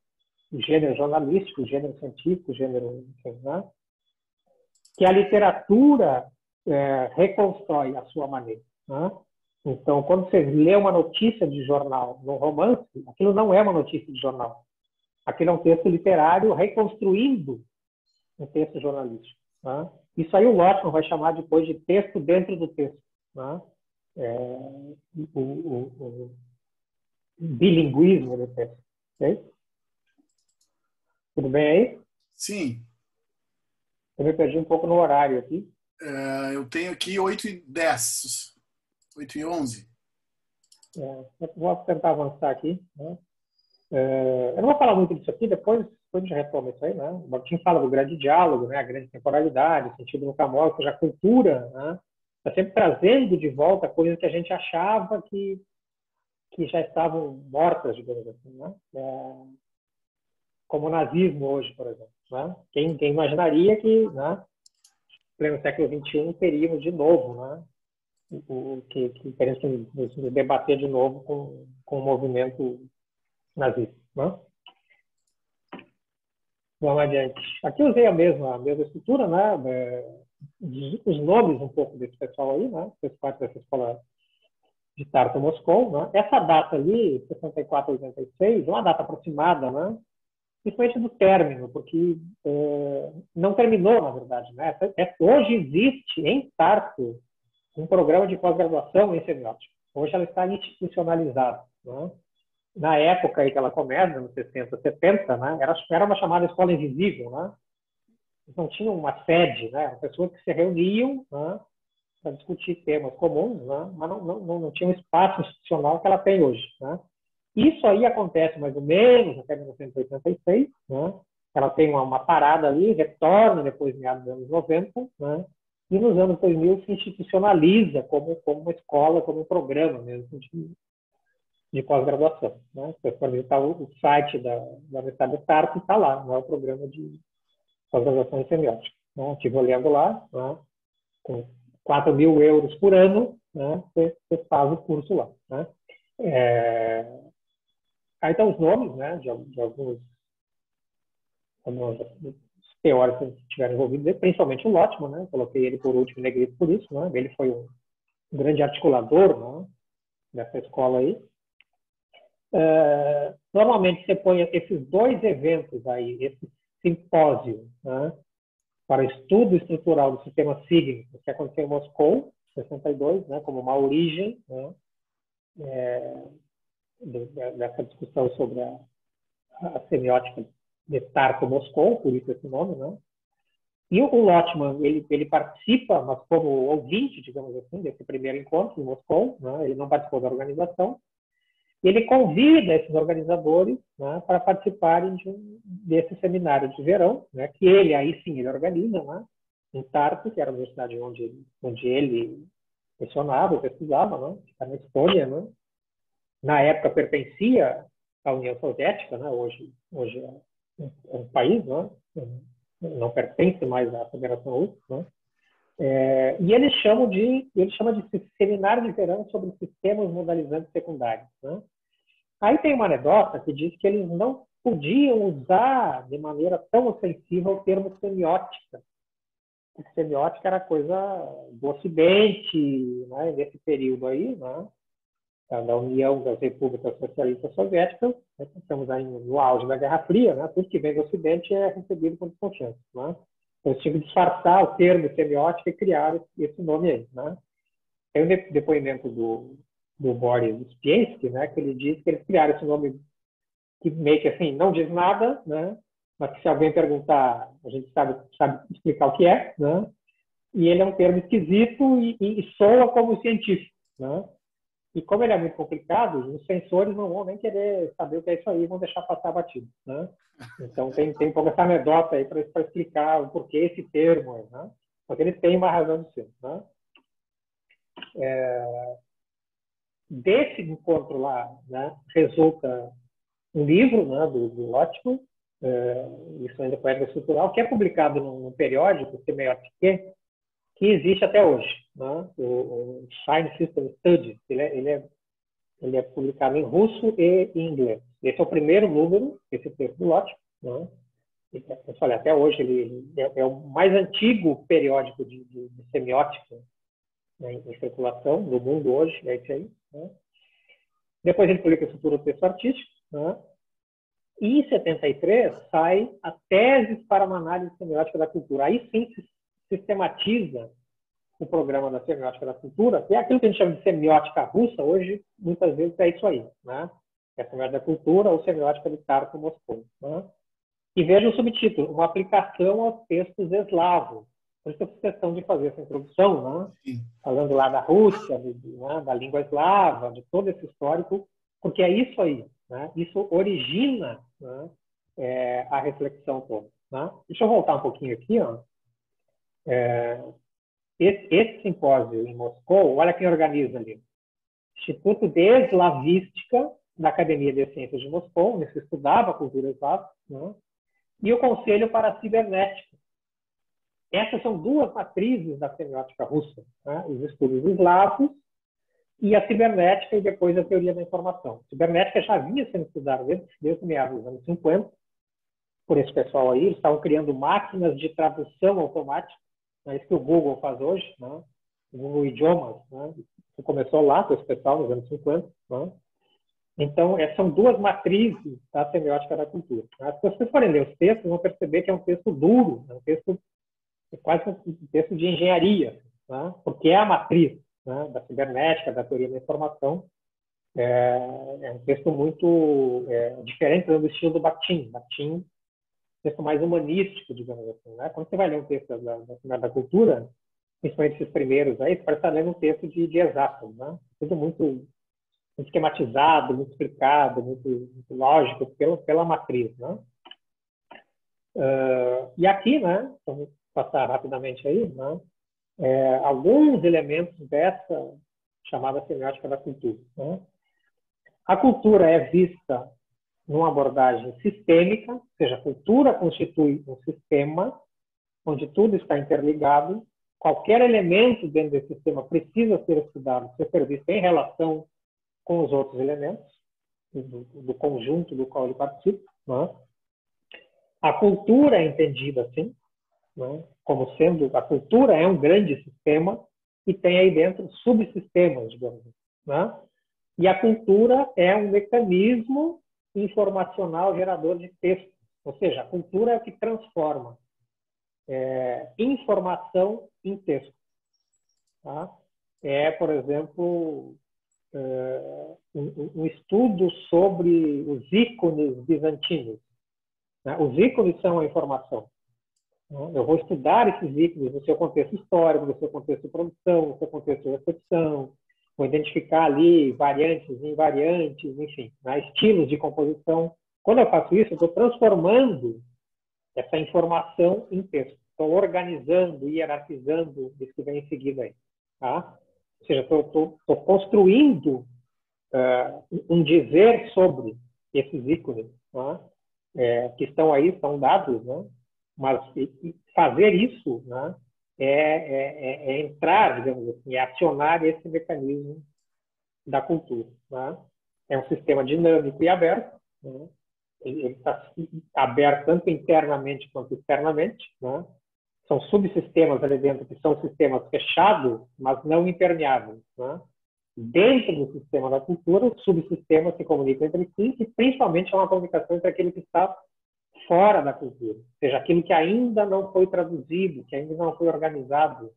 gênero jornalístico, gênero científico, gênero, enfim, né? Que a literatura reconstrói a sua maneira, né? Então, quando você lê uma notícia de jornal no romance, aquilo não é uma notícia de jornal. Aquilo é um texto literário reconstruindo um texto jornalístico, né? Isso aí o Lotman vai chamar depois de texto dentro do texto, né? O bilinguismo do texto. Okay? Tudo bem aí? Sim. Eu me perdi um pouco no horário aqui. Eu tenho aqui 8:10, 8:11. Eu vou tentar avançar aqui, né? Eu não vou falar muito disso aqui, depois a gente retoma isso aí, né? O Martin fala do grande diálogo, né? A grande temporalidade, o sentido no Camões, ou seja, a cultura, né? Está sempre trazendo de volta coisas que a gente achava que já estavam mortas, digamos assim, né? Como o nazismo hoje, por exemplo, né? Quem imaginaria que, né, no pleno século XXI, teríamos de novo, né? Que queremos nos debater de novo com o movimento nazista, né? Vamos adiante. Aqui eu usei a mesma estrutura, né? Os nomes um pouco desse pessoal aí, né? Fez parte dessa escola de Tartu, Moscou, né? Essa data ali, 64, 86, é uma data aproximada, né? Principalmente do término, porque não terminou, na verdade, né? Hoje existe em Tartu um programa de pós-graduação em semiótica. Hoje ela está institucionalizada, né? Na época aí que ela começa, nos 60, 70, né, era uma chamada escola invisível, né? Não tinha uma sede, né? Pessoas que se reuniam, né, para discutir temas comuns, né? Mas não tinha um espaço institucional que ela tem hoje, né? Isso aí acontece mais ou menos até 1986, né? Ela tem uma parada ali, retorna depois meados dos anos 90, né? E nos anos 2000 se institucionaliza como uma escola, como um programa mesmo de pós-graduação, né? Você pode visitar o site da Universidade de Tartu, está lá, não é o programa de pós-graduação em semiótica. Né? Estive olhando lá, né? Com 4.000 euros por ano, né? Você faz o curso lá, né? Aí estão os nomes, né? De alguns teóricos que estiveram envolvidos, principalmente o Lotman, né? Coloquei ele por último, negrito por isso, né? Ele foi um grande articulador, né, dessa escola aí. Normalmente você põe esses dois eventos aí, esse simpósio, né, para estudo estrutural do sistema sígnico, que aconteceu em Moscou, em 62, né, como uma origem, né, dessa discussão sobre a semiótica de Tartu Moscou, por isso esse nome, né? E o Lotman, ele participa, mas como ouvinte, digamos assim, desse primeiro encontro em Moscou, né? Ele não participou da organização. Ele convida esses organizadores, né, para participarem desse seminário de verão, né, que aí sim ele organiza, né, em Tartu, que era a universidade onde ele lecionava, pesquisava, né, que está na Estônia, né. Na época pertencia à União Soviética, né, hoje é um país, né, não pertence mais à Federação Russa, né. E ele chama de seminário de verão sobre sistemas modalizantes secundários, né. Aí tem uma anedota que diz que eles não podiam usar de maneira tão ofensiva o termo semiótica. Porque semiótica era coisa do Ocidente, né, nesse período aí, né, da União das Repúblicas Socialistas Soviéticas. Né, estamos aí no auge da Guerra Fria, né, tudo que vem do Ocidente é recebido com desconfiança. Né. Então, eles tinham que disfarçar o termo semiótica e criar esse nome aí. Né. Tem o depoimento do Boris Spiensky, né, que ele diz que eles criaram esse nome que meio que assim não diz nada, né, mas que se alguém perguntar, a gente sabe explicar o que é, né, e ele é um termo esquisito e soa como científico, né, e como ele é muito complicado, os sensores não vão nem querer saber o que é isso aí, vão deixar passar batido, né. Então tem um pouco essa anedota aí para explicar o porquê esse termo, né, porque ele tem uma razão de ser, né. Desse encontro lá, né, resulta um livro, né, do Lotman, isso ainda com ética estrutural, que é publicado num periódico, Semiotique, que existe até hoje, né, o Science System Studies. Ele é publicado em russo e em inglês. Esse é o primeiro número, esse texto do Lotman, né? Eu falei, até hoje ele é o mais antigo periódico de semiótica, né, em circulação no mundo hoje, é esse aí. Né? Depois ele publica Estrutura do Texto Artístico, né? E em 73 sai a Teses para uma Análise Semiótica da Cultura. Aí sim se sistematiza o programa da Semiótica da Cultura, que é aquilo que a gente chama de semiótica russa, hoje muitas vezes é isso aí, né? É a Semiótica da Cultura ou Semiótica de Tartu-Moscou. Né? E veja o subtítulo, uma aplicação aos textos eslavos. Por isso eu fiz questão de fazer essa introdução, né? Falando lá da Rússia, né? Da língua eslava, de todo esse histórico, porque é isso aí. Né? Isso origina, né? A reflexão toda. Né? Deixa eu voltar um pouquinho aqui. Ó. Esse simpósio em Moscou, olha quem organiza ali. Instituto de Eslavística da Academia de Ciências de Moscou, onde se estudava a cultura eslava, né? E o Conselho para a Cibernética. Essas são duas matrizes da semiótica russa, né? Os estudos eslavos e a cibernética e depois a teoria da informação. A cibernética já vinha sendo estudada desde meados dos anos 50 por esse pessoal aí. Eles estavam criando máquinas de tradução automática, é isso que o Google faz hoje, né? O Google Idiomas, né? Isso começou lá com esse pessoal nos anos 50, né? Então, são duas matrizes da semiótica da cultura. Se vocês forem ler os textos, vão perceber que é um texto duro, é um texto quase um texto de engenharia, né? Porque é a matriz, né, da cibernética, da teoria da informação. É um texto muito diferente do estilo do Bakhtin. Bakhtin, texto mais humanístico, digamos assim. Né? Quando você vai ler um texto da cultura, principalmente esses primeiros aí, você parece estar lendo um texto de exato, né? Tudo muito esquematizado, muito explicado, muito lógico pela matriz, né? E aqui, né, vamos passar rapidamente aí, né, alguns elementos dessa chamada semiótica da cultura. Né? A cultura é vista numa abordagem sistêmica, ou seja, a cultura constitui um sistema onde tudo está interligado. Qualquer elemento dentro desse sistema precisa ser estudado, ser visto em relação com os outros elementos do conjunto do qual ele participa. Né? A cultura é entendida assim, né? Como sendo a cultura é um grande sistema e tem aí dentro subsistemas, digamos. Né? E a cultura é um mecanismo informacional gerador de texto, ou seja, a cultura é o que transforma informação em texto. Tá? Por exemplo, um estudo sobre os ícones bizantinos. Né? Os ícones são a informação. Né? Eu vou estudar esses ícones no seu contexto histórico, no seu contexto de produção, no seu contexto de recepção, vou identificar ali variantes, invariantes, enfim, né? Estilos de composição. Quando eu faço isso, eu estou transformando essa informação em texto. Estou organizando, hierarquizando isso que vem em seguida aí. Tá? Ou seja, estou construindo um dizer sobre esses ícones, né? Que estão aí, são dados, né? Mas fazer isso, né? É entrar, digamos assim, é acionar esse mecanismo da cultura. Né? É um sistema dinâmico e aberto. Né? Ele está aberto tanto internamente quanto externamente. Né? São subsistemas ali dentro que são sistemas fechados, mas não impermeáveis. Né? Dentro do sistema da cultura, os subsistemas se comunicam entre si e principalmente é uma comunicação entre aquilo que está fora da cultura, ou seja, aquilo que ainda não foi traduzido, que ainda não foi organizado,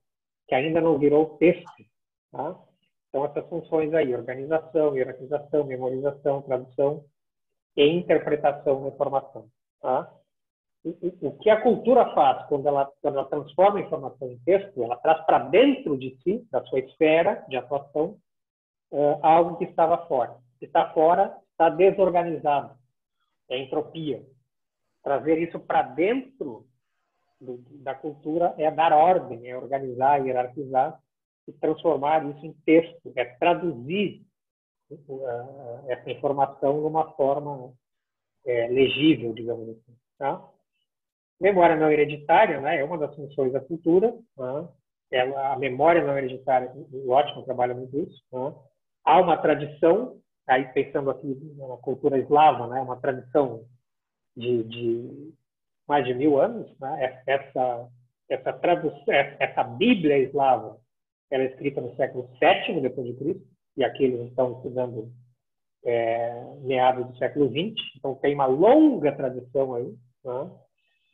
que ainda não virou texto. Tá? Então, essas funções aí, organização, hierarquização, memorização, tradução e interpretação da informação. Tá? O que a cultura faz quando ela transforma a informação em texto, ela traz para dentro de si, da sua esfera de atuação, algo que estava fora. Se está fora, está desorganizado, é entropia. Trazer isso para dentro da cultura é dar ordem, é organizar, hierarquizar e transformar isso em texto, é traduzir essa informação numa forma legível, digamos assim. Tá? Memória não hereditária, né, é uma das funções da cultura. Né? A memória não hereditária, o Ottman trabalha muito isso. Né? Há uma tradição, aí pensando aqui na cultura eslava, né, uma tradição de mais de 1000 anos, né? Essa Bíblia eslava, ela é escrita no século VII depois de Cristo, e aqui eles estão estudando meados do século XX, então tem uma longa tradição aí, né?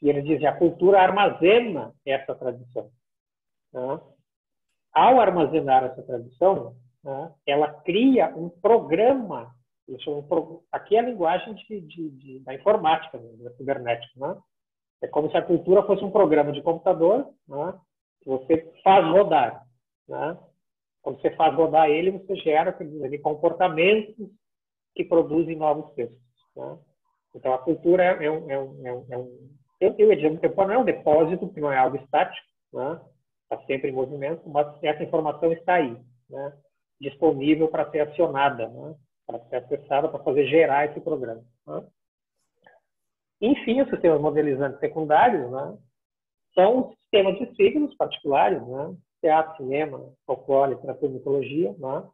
E ele diz que a cultura armazena essa tradição, né? Ao armazenar essa tradição, né, ela cria um programa, aqui é a linguagem da informática, da cibernética, né? É como se a cultura fosse um programa de computador, né, que você faz rodar, né? Quando você faz rodar ele, você gera comportamentos que produzem novos textos, né? Então, a cultura não é um depósito, porque não é algo estático, né? Está sempre em movimento, mas essa informação está aí, né? Disponível para ser acionada, né? Para ser acessada, para fazer gerar esse programa, né? Enfim, os sistemas modelizantes secundários, né, são sistemas de signos particulares, né? Teatro, cinema, folclore, literatura, mitologia, né?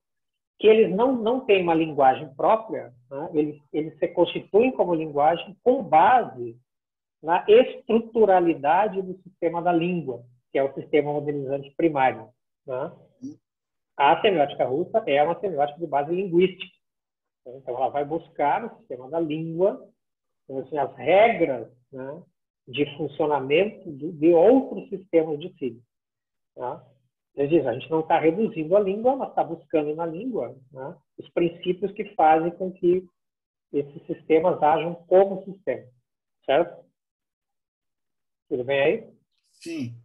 Que eles não têm uma linguagem própria, né? Eles se constituem como linguagem com base na estruturalidade do sistema da língua, que é o sistema modelizante primário, né? A semiótica russa é uma semiótica de base linguística. Então, ela vai buscar no sistema da língua, assim, as regras, né, de funcionamento de outros sistemas de signos, tá? Eles dizem, a gente não está reduzindo a língua, mas está buscando na língua, né, os princípios que fazem com que esses sistemas ajam como sistema, certo? Tudo bem aí? Sim.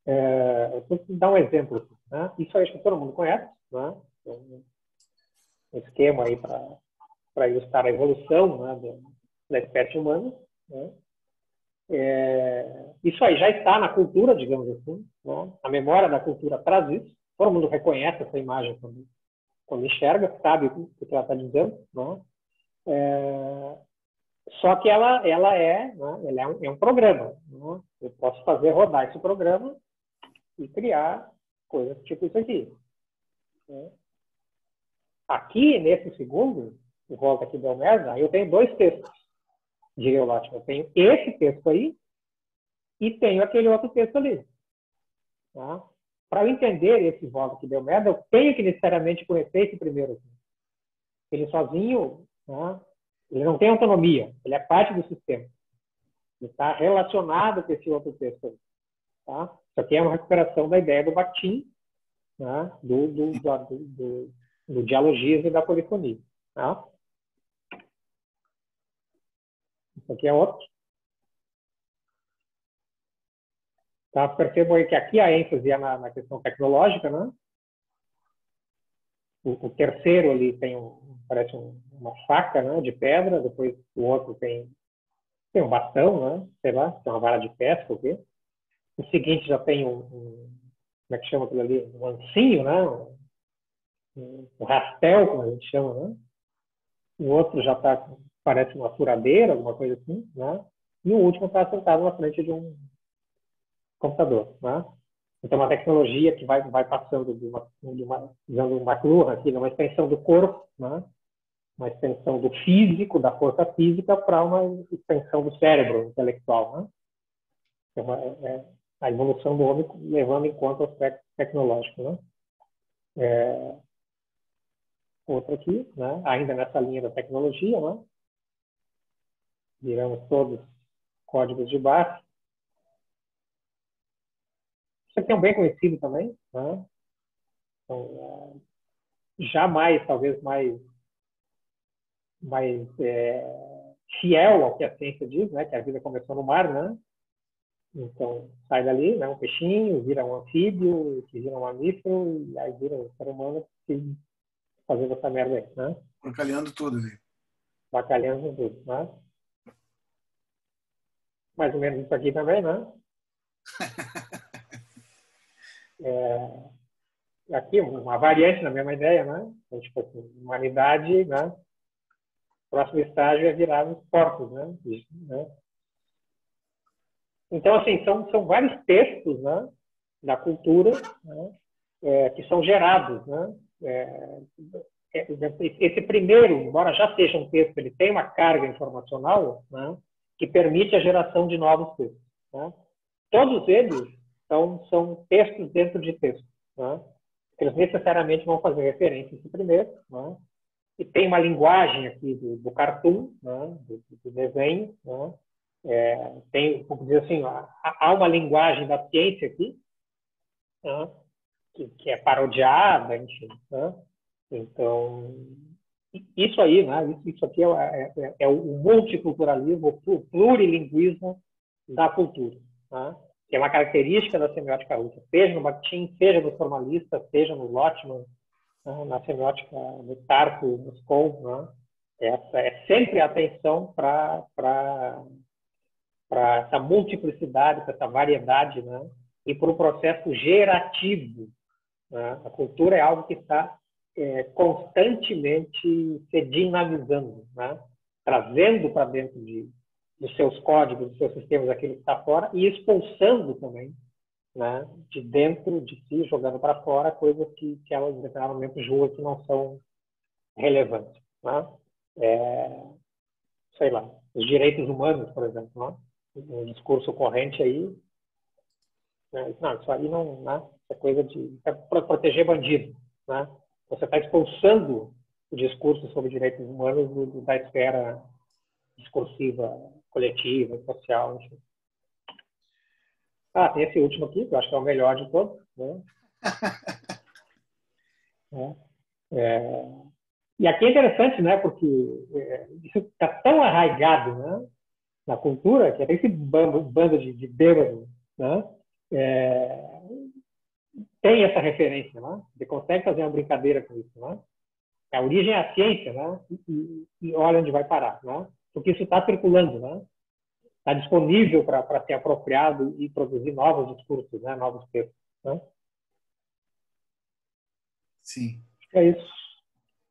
Eu vou dar um exemplo, né? Isso aí acho que todo mundo conhece, né? Um esquema aí para ilustrar a evolução, né, da espécie humana, né? Isso aí já está na cultura, digamos assim, né? A memória da cultura traz isso. Todo mundo reconhece essa imagem quando enxerga, sabe o que ela está dizendo, né? Só que ela é, né? Ela é um programa, né? Eu posso fazer rodar esse programa e criar coisas tipo isso aqui, né? Aqui, nesse segundo, em volta aqui deu merda, eu tenho dois textos de Eulático. Eu tenho esse texto aí e tenho aquele outro texto ali. Tá? Para eu entender esse volta que deu merda, eu tenho que necessariamente conhecer esse primeiro aqui. Ele sozinho, tá? Ele não tem autonomia, ele é parte do sistema. Ele está relacionado com esse outro texto aí. Tá? Isso aqui é uma recuperação da ideia do Bakhtin, tá? do dialogismo e da polifonia. Tá? Isso aqui é outro. Tá? Percebam aí que aqui a ênfase é na questão tecnológica, né? O terceiro ali tem parece uma faca, né, de pedra, depois o outro tem um bastão, né? Sei lá, tem uma vara de pesca, o quê? O seguinte já tem como é que chama aquilo ali? Um ancinho, né? Um rastel, como a gente chama, né? O outro já parece uma furadeira, alguma coisa assim, né? E o último está sentado na frente de um computador, né? Então, uma tecnologia que vai passando usando uma McLuhan aqui, uma extensão do corpo, né? Uma extensão do físico, da força física, para uma extensão do cérebro intelectual, né? Então, a evolução do homem levando em conta o aspecto tecnológico, né? Outro aqui, né? Ainda nessa linha da tecnologia, né? Viramos todos códigos de base. Isso aqui é um bem conhecido também, né? Então, jamais, talvez, mais fiel ao que a ciência diz, né? Que a vida começou no mar, né? Então, sai dali, né? Um peixinho, vira um anfíbio, que vira um mamífero, e aí vira um ser humano que fazendo essa merda aí, né? Bacalhando tudo ali. Bacalhando tudo, né? Mais ou menos isso aqui também, né? Aqui, uma variante na mesma ideia, né? Então, tipo assim, humanidade, né? O próximo estágio é virar uns porcos, né? Então, assim, são vários textos, né? Da cultura, né? Que são gerados, né? esse primeiro, embora já seja um texto, ele tem uma carga informacional, né, que permite a geração de novos textos. Né? Todos eles são textos dentro de textos. Né? Eles necessariamente vão fazer referência a esse primeiro. Né? E tem uma linguagem aqui do cartoon, né, do desenho. Né? Tem, vamos dizer assim, há uma linguagem da ciência aqui, né, que é parodiada, enfim. Né? Então, isso aí, né, isso aqui é o multiculturalismo, o plurilinguismo da cultura, né, que é uma característica da semiótica russa, seja no Bakhtin, seja no formalista, seja no Lotman, né, na semiótica do Tartu, Moscou, né, é sempre a atenção para essa multiplicidade, para essa variedade, né, e para o processo gerativo. Né? A cultura é algo que está constantemente se dinamizando, né? Trazendo para dentro dos seus códigos, dos seus sistemas aquilo que está fora e expulsando também, né? De dentro de si, jogando para fora coisas que ela em determinado momento julga que não são relevantes. Né? Sei lá, os direitos humanos, por exemplo, né? Um discurso corrente aí, né? Não, isso aí não, né? É coisa de proteger bandido, né? Você está expulsando o discurso sobre direitos humanos da esfera discursiva, coletiva, social, enfim. Tem esse último aqui, que eu acho que é o melhor de todos. Né? E aqui é interessante, né? Porque isso está tão arraigado, né, na cultura, que até esse bando de bêbados, né, tem essa referência, né? Você consegue fazer uma brincadeira com isso, né? A origem é a ciência, né? E olha onde vai parar, né? Porque isso está circulando, né? Está disponível para ser apropriado e produzir novos discursos, né? Novos textos, né? Sim. É isso.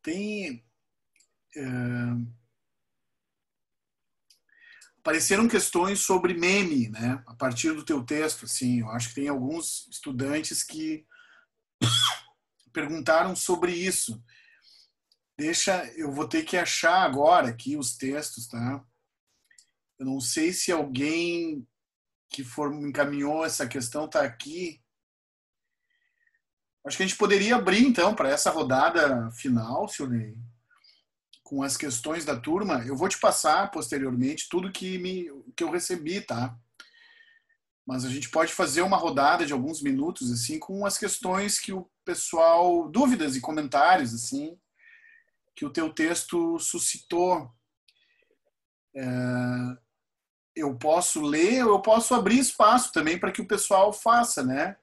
Tem... apareceram questões sobre meme, né? A partir do teu texto, assim, eu acho que tem alguns estudantes que perguntaram sobre isso. Eu vou ter que achar agora aqui os textos, tá? Eu não sei se alguém que me encaminhou essa questão está aqui. Acho que a gente poderia abrir, então, para essa rodada final, Silnei, com as questões da turma. Eu vou te passar, posteriormente, tudo que eu recebi, tá? Mas a gente pode fazer uma rodada de alguns minutos, assim, com as questões que o pessoal... dúvidas e comentários, assim, que o teu texto suscitou. Eu posso ler ou eu posso abrir espaço também para que o pessoal faça, né?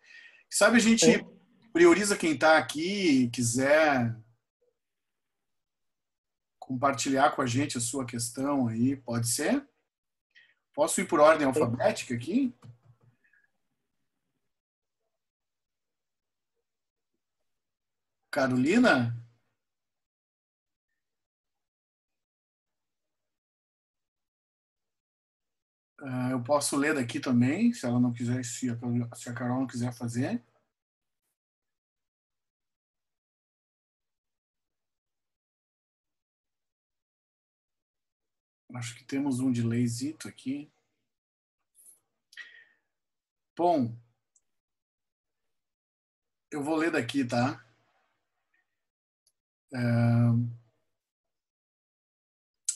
Sabe, a gente prioriza quem está aqui e quiser compartilhar com a gente a sua questão aí, pode ser? Posso ir por ordem alfabética aqui? Carolina? Eu posso ler daqui também, se ela não quiser, se a Carol não quiser fazer. Acho que temos um delayzito aqui. Bom, eu vou ler daqui, tá?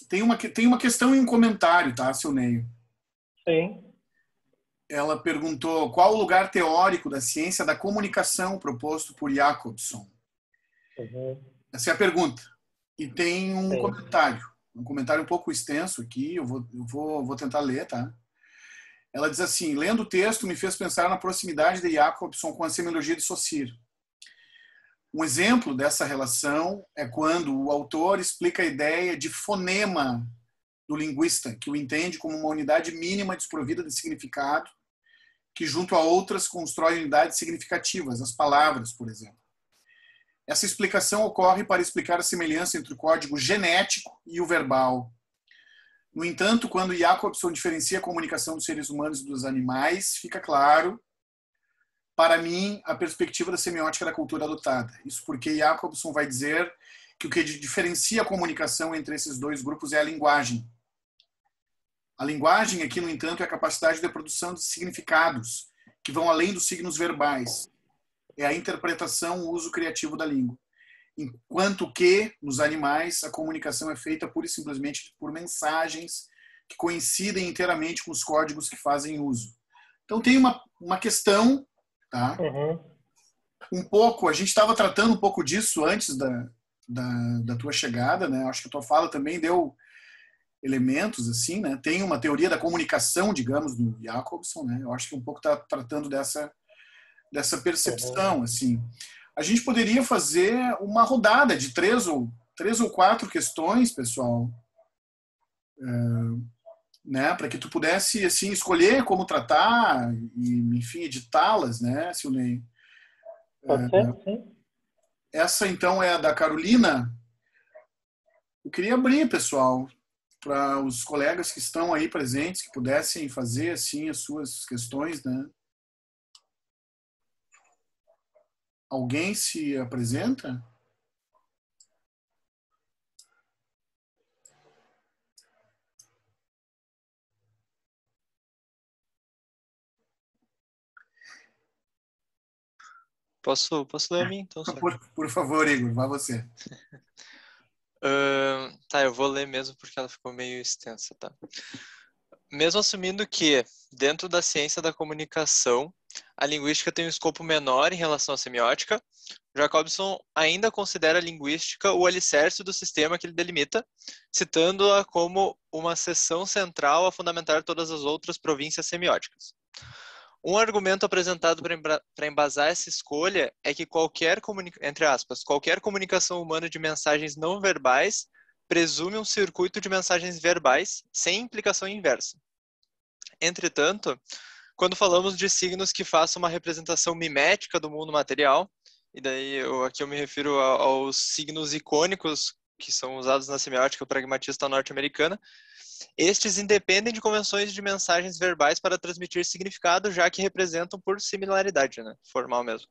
Tem uma questão e um comentário, tá, Silneio? Sim. Ela perguntou qual o lugar teórico da ciência da comunicação proposto por Jacobson. Uhum. Essa é a pergunta. E tem um comentário um pouco extenso aqui, eu vou tentar ler, tá? Ela diz assim: lendo o texto me fez pensar na proximidade de Jacobson com a semiologia de Saussure. Um exemplo dessa relação é quando o autor explica a ideia de fonema do linguista, que o entende como uma unidade mínima desprovida de significado, que junto a outras constrói unidades significativas, as palavras, por exemplo. Essa explicação ocorre para explicar a semelhança entre o código genético e o verbal. No entanto, quando Jacobson diferencia a comunicação dos seres humanos e dos animais, fica claro, para mim, a perspectiva da semiótica da cultura adotada. Isso porque Jacobson vai dizer que o que diferencia a comunicação entre esses dois grupos é a linguagem. A linguagem aqui, no entanto, é a capacidade de produção de significados que vão além dos signos verbais. É a interpretação, o uso criativo da língua. Enquanto que, nos animais, a comunicação é feita pura e simplesmente por mensagens que coincidem inteiramente com os códigos que fazem uso. Então, tem uma questão, tá? Um pouco, a gente estava tratando um pouco disso antes da tua chegada, né? Acho que a tua fala também deu elementos, assim, né? Tem uma teoria da comunicação, digamos, do Jacobson, né? Eu acho que um pouco está tratando dessa percepção, assim. A gente poderia fazer uma rodada de três ou 4 questões, pessoal, né? Para que tu pudesse, assim, escolher como tratar e, enfim, editá-las, né, Silnei? Pode ser, sim. Essa, então, é a da Carolina. Eu queria abrir, pessoal, para os colegas que estão aí presentes, que pudessem fazer, assim, as suas questões, né? Alguém se apresenta? Posso ler a mim, então? Por favor, Igor, vá você. Tá, eu vou ler mesmo porque ela ficou meio extensa, tá? Mesmo assumindo que, dentro da ciência da comunicação, a linguística tem um escopo menor em relação à semiótica, Jacobson ainda considera a linguística o alicerce do sistema que ele delimita, citando-a como uma seção central a fundamentar todas as outras províncias semióticas. Um argumento apresentado para embasar essa escolha é que entre aspas, qualquer comunicação humana de mensagens não verbais presume um circuito de mensagens verbais sem implicação inversa. Entretanto, quando falamos de signos que façam uma representação mimética do mundo material, e daí aqui eu me refiro aos signos icônicos que são usados na semiótica pragmatista norte-americana, estes independem de convenções de mensagens verbais para transmitir significado, já que representam por similaridade, né? Formal mesmo.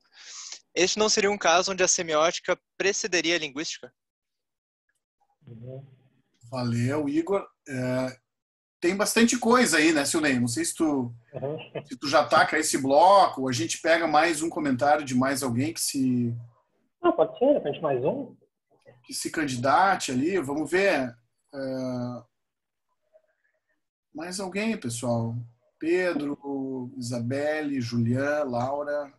Este não seria um caso onde a semiótica precederia a linguística? Valeu, Igor. Tem bastante coisa aí, né, Silnei? Não sei se tu já taca esse bloco, ou a gente pega mais um comentário de mais alguém que se... pode ser, de repente mais um. Que se candidate ali. Vamos ver. Mais alguém, pessoal? Pedro, Isabelle, Julián, Laura.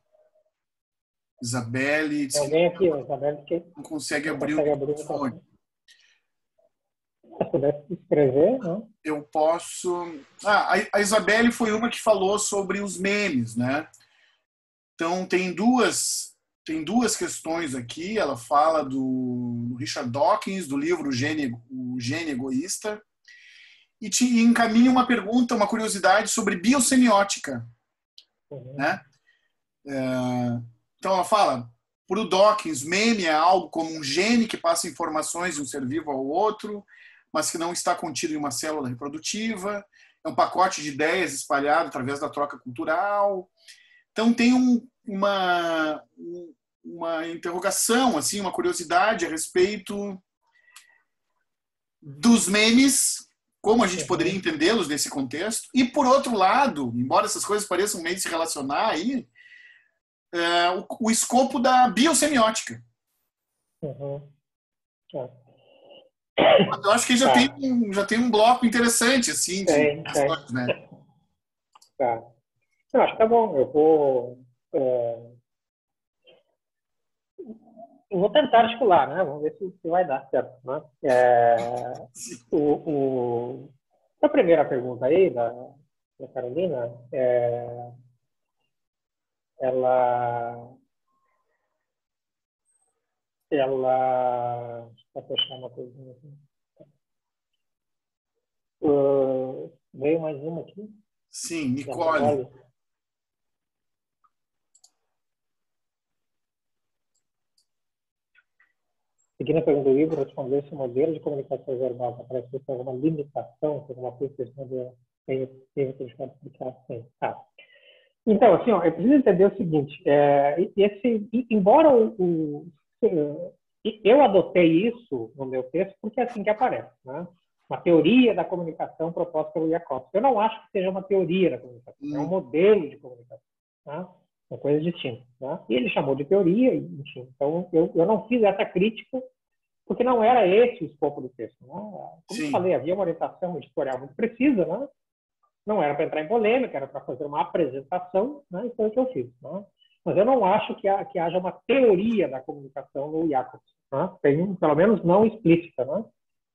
Isabelle... Tem alguém aqui, o Isabelle, que não consegue abrir o microfone. Se pudesse escrever, né? Eu posso... a Isabelle foi uma que falou sobre os memes, né? Então, tem duas questões aqui. Ela fala do Richard Dawkins, do livro O Gênio Egoísta, e te encaminha uma pergunta, uma curiosidade sobre biosemiótica. Né? Então, ela fala, para o Dawkins, meme é algo como um gene que passa informações de um ser vivo ao outro, mas que não está contido em uma célula reprodutiva. É um pacote de ideias espalhado através da troca cultural. Então, tem uma interrogação, assim, uma curiosidade a respeito dos memes, como a gente poderia entendê-los nesse contexto. E, por outro lado, embora essas coisas pareçam meio se relacionar aí, o escopo da biosemiótica. Eu acho que já tem um bloco interessante, assim, de questões, né? Tá. Eu acho que tá bom. Eu vou tentar articular, né? Vamos ver se vai dar certo, né? A primeira pergunta aí da Carolina, ela deixa eu fechar uma coisinha aqui. Veio mais uma aqui? Sim, Nicole. Seguindo a pergunta do livro, responder se o modelo de comunicação verbal aparece com alguma limitação, com alguma coisa que esse modelo tem identificado explicar assim. Então, assim, eu preciso entender o seguinte, embora E eu adotei isso no meu texto porque é assim que aparece, né? Uma teoria da comunicação proposta pelo Jacobson. Eu não acho que seja uma teoria da comunicação, é um modelo de comunicação, né? São coisas distintas, né? E ele chamou de teoria, enfim. Então, eu não fiz essa crítica porque não era esse o escopo do texto, né? Como eu falei, havia uma orientação editorial muito precisa, né? Não era para entrar em polêmica, era para fazer uma apresentação, né? E foi o que eu fiz, né? Mas eu não acho que haja uma teoria da comunicação no Jacobson, né? Tem, pelo menos não explícita, né?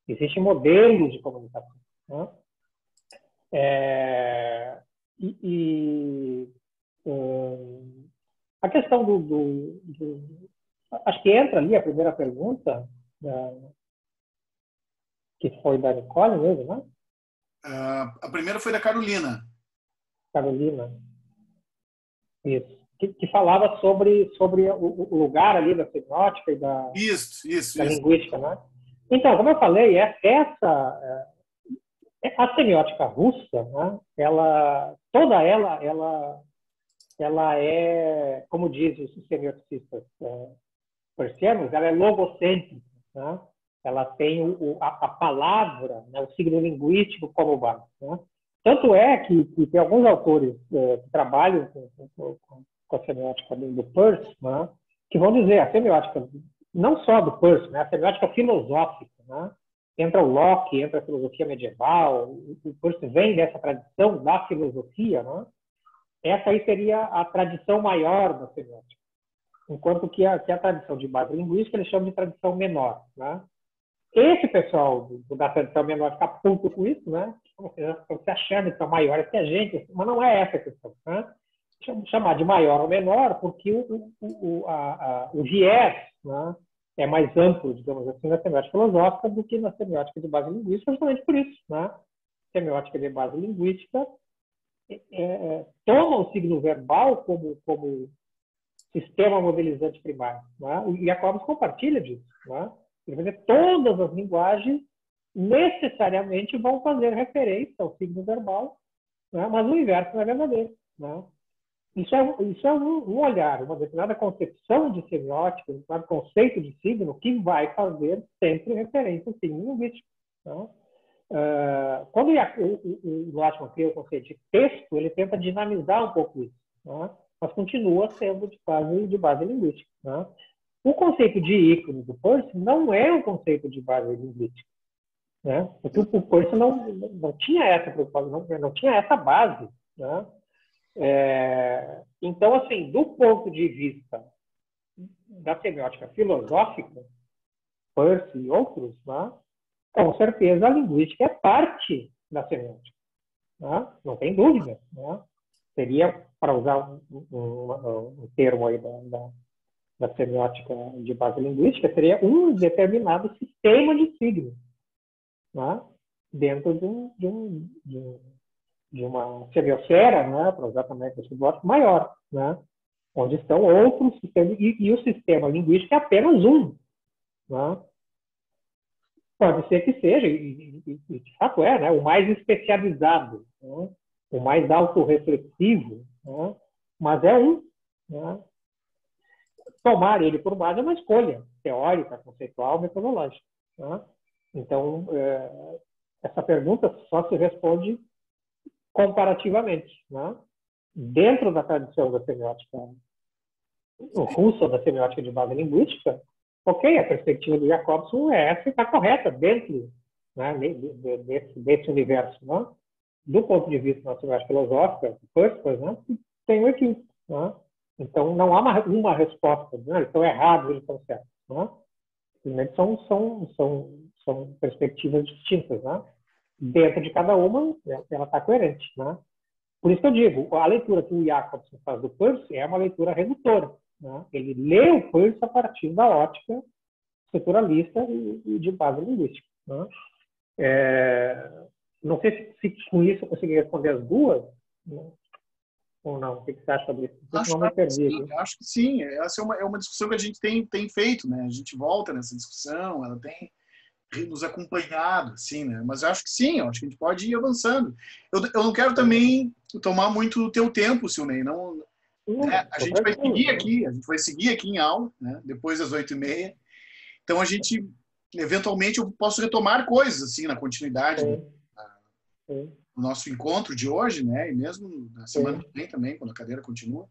Existem modelos de comunicação, né? A questão acho que entra ali a primeira pergunta, que foi da Nicole mesmo, né? A primeira foi da Carolina. Carolina. Isso. Que falava sobre o lugar ali da semiótica e da linguística, né? Então, como eu falei, a semiótica russa, né? Toda ela é, como dizem os semioticistas persianos, ela é logocêntrica, né? Ela tem a palavra, né? O signo linguístico como base, né? Tanto é que tem alguns autores que trabalham com a semiótica do Peirce, né? Que vão dizer a semiótica não só do Peirce, né? A semiótica filosófica, né? Entra o Locke, entra a filosofia medieval, o Peirce vem dessa tradição da filosofia, né? Essa aí seria a tradição maior da semiótica, enquanto que a tradição de base linguística eles chamam de tradição menor, né? Esse pessoal da tradição menor fica puto com isso, né? Estão se achando que são maiores que a gente, mas não é essa a questão, né? Chamar de maior ou menor porque o viés, né, é mais amplo, digamos assim, na semiótica filosófica do que na semiótica de base linguística, justamente por isso, né? Semiótica de base linguística toma o signo verbal como sistema modelizante primário, né? E Jacobson compartilha disso, né? Ele vai dizer, todas as linguagens necessariamente vão fazer referência ao signo verbal, né? Mas o inverso não é verdadeiro, né? Isso é um olhar, uma determinada concepção de semiótica, um determinado conceito de signo que vai fazer sempre referência ao signo linguístico, né? Quando o Lachmann cria o conceito de texto, ele tenta dinamizar um pouco isso, né? Mas continua sendo de base linguística, né? O conceito de ícone do Peirce não é um conceito de base linguística, né? Porque o Peirce não tinha essa preocupação, não tinha essa base, né? Então, assim, do ponto de vista da semiótica filosófica, Peirce e outros, né? Com certeza a linguística é parte da semiótica, né? Não tem dúvida, né? Seria, para usar um termo aí da semiótica de base linguística, seria um determinado sistema de signos, né? Dentro de uma semiosfera, né? Para usar também o semiótico maior, né? Onde estão outros sistemas, e o sistema linguístico é apenas um, né? Pode ser que seja, e de fato é, né? O mais especializado, né? O mais autorreflexivo, né? Mas é um, né? Tomar ele por base é uma escolha teórica, conceitual, metodológica, né? Então, essa pergunta só se responde comparativamente, né? Dentro da tradição da semiótica russa, da semiótica de base linguística, ok, a perspectiva do Jacobson é essa e está correta dentro, né, desse universo, né? Do ponto de vista da semiótica filosófica, por exemplo, tem um equívoco, né? Então, não há uma resposta, né? Eles estão errados, eles estão certos, né? Simplesmente são perspectivas distintas, né? Dentro de cada uma, ela está coerente, né? Por isso que eu digo, a leitura que o Jacobson faz do Peirce é uma leitura redutora, né? Ele lê o Peirce a partir da ótica estruturalista e de base linguística, né? Não sei se com isso eu consegui responder as duas, né? Ou não. O que você acha sobre isso? Acho que sim. Essa é uma discussão que a gente tem feito, né? A gente volta nessa discussão, ela tem nos acompanhado, assim, né? Mas eu acho que sim, eu acho que a gente pode ir avançando. Eu não quero também tomar muito o teu tempo, Silney, não, né? A gente vai seguir aqui em aula, né? Depois das 8h30. Então, a gente, eventualmente, eu posso retomar coisas assim na continuidade do nosso encontro de hoje, né? E mesmo na semana que vem também, quando a cadeira continua.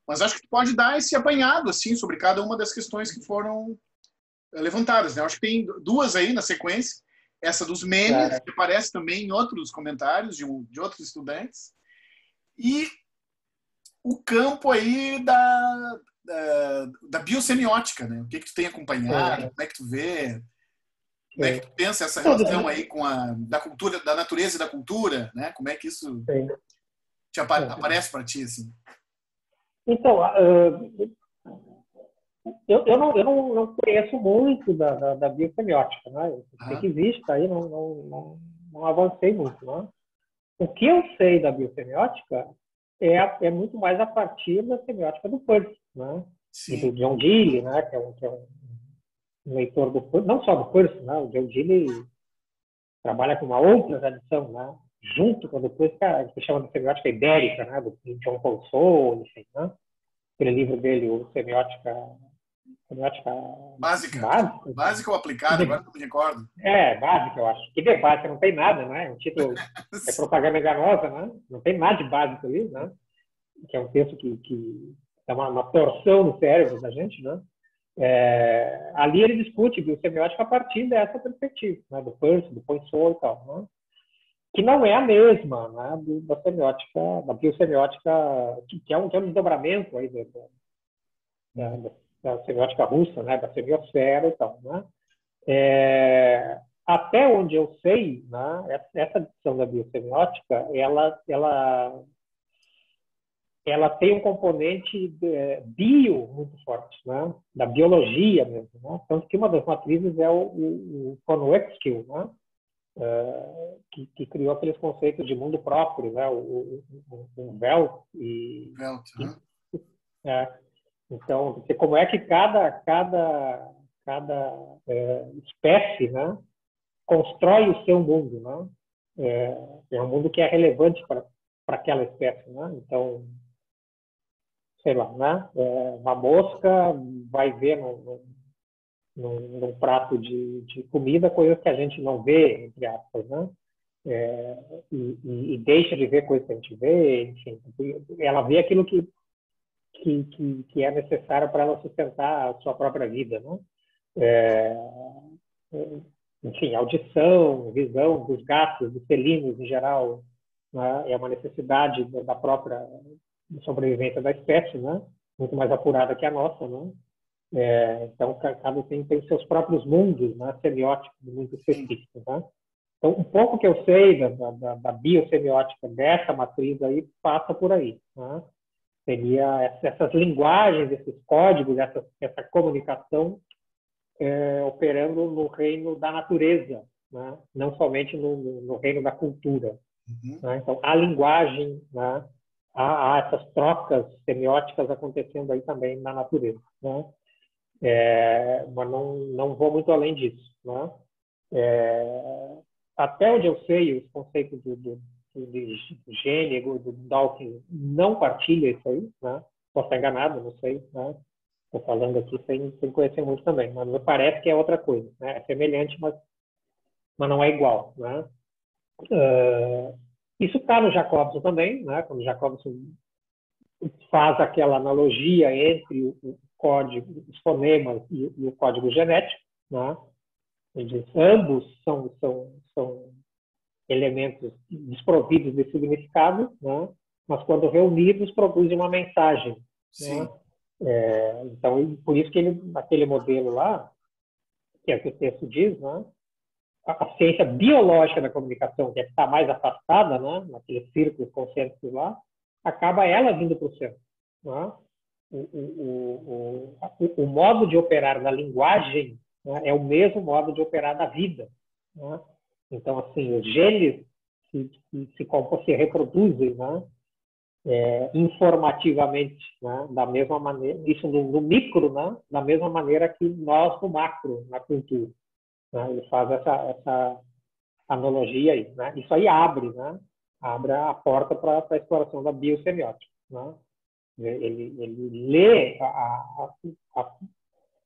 Mas acho que tu pode dar esse apanhado assim sobre cada uma das questões que foram levantadas, né? Acho que tem duas aí na sequência. Essa dos memes, que aparece também em outros comentários de outros estudantes. E o campo aí da biosemiótica, né? O que tu tem acompanhado, como é que tu vê, como é que tu pensa essa relação aí com da cultura, da natureza e da cultura, né? Como é que isso aparece para ti, assim? Então, eu não conheço muito da biosemiótica, né? Eu sei que existe, aí não avancei muito, né? O que eu sei da biosemiótica é muito mais a partir da semiótica do Peirce, né? E do John Dewey, né? Que é um leitor do Peirce, não só do Peirce, né? O John Dewey trabalha com uma outra tradição, né? Junto com o Peirce, que chama de semiótica ibérica, né? Do John Paul Soule, enfim, né? Aquele livro dele, o Semiótica Básica ou aplicada, agora não me recordo. Básica, eu acho. Que de básica não tem nada, né? O título é propaganda enganosa, né? Não tem nada de básico ali, né? Que é um texto que é uma torção no cérebro da gente, né? Ali ele discute biosemiótica a partir dessa perspectiva, né? Do Peirce, do Poinsot e tal, né? Que não é a mesma, né? Da semiótica, da biosemiótica, que é um desdobramento aí da semiótica russa, né? Da semiosfera e tal, né? Até onde eu sei, né? Essa discussão da biosemiótica, ela tem um componente bio muito forte, né? Da biologia mesmo, né? Tanto que uma das matrizes é o von Uexküll, né? Que criou aqueles conceitos de mundo próprio, né? O Welt então, como é que cada espécie, né, constrói o seu mundo, né? É um mundo que é relevante para aquela espécie, né? Então, sei lá, né? Uma mosca vai ver num prato de comida coisas que a gente não vê, entre aspas, né? E deixa de ver coisas que a gente vê, enfim. Ela vê aquilo que é necessário para ela sustentar a sua própria vida, né? Enfim, audição, visão dos gatos, dos felinos em geral, né? É uma necessidade da própria sobrevivência da espécie, né? Muito mais apurada que a nossa, né? Então, cada tem seus próprios mundos, né? Semióticos muito específicos, né? Então, um pouco que eu sei da biosemiótica dessa matriz aí passa por aí, né? Seria essas linguagens, esses códigos, essa comunicação operando no reino da natureza, né? Não somente no reino da cultura. Né? Então, a linguagem, né? Há essas trocas semióticas acontecendo aí também na natureza, né? Mas não vou muito além disso, né? Até onde eu sei, os conceitos de Gênego, do Dawkins, não partilha isso aí, né? Posso estar enganado, não sei, né? Estou falando aqui sem conhecer muito também, mas me parece que é outra coisa, né? É semelhante, mas não é igual, né? Isso está no Jacobson também, né? Quando o Jacobson faz aquela analogia entre o código, os fonemas e o código genético, né? Ele diz, ambos são elementos desprovidos de significado, né? Mas quando reunidos produzem uma mensagem. Né? Então, por isso que naquele modelo lá, que é o que o texto diz, né? A ciência biológica da comunicação, que é que está mais afastada, né? Naqueles círculos concêntricos lá, acaba ela vindo para o centro. Né? O modo de operar da linguagem, né? É o mesmo modo de operar da vida. Né? Então, assim, os genes se reproduzem, né? Informativamente, né? Da mesma maneira, isso no micro, né? Da mesma maneira que nós no macro, na cultura. Né? Ele faz essa analogia aí. Né? Isso aí abre a porta para a exploração da biosemiótica. Né? Ele lê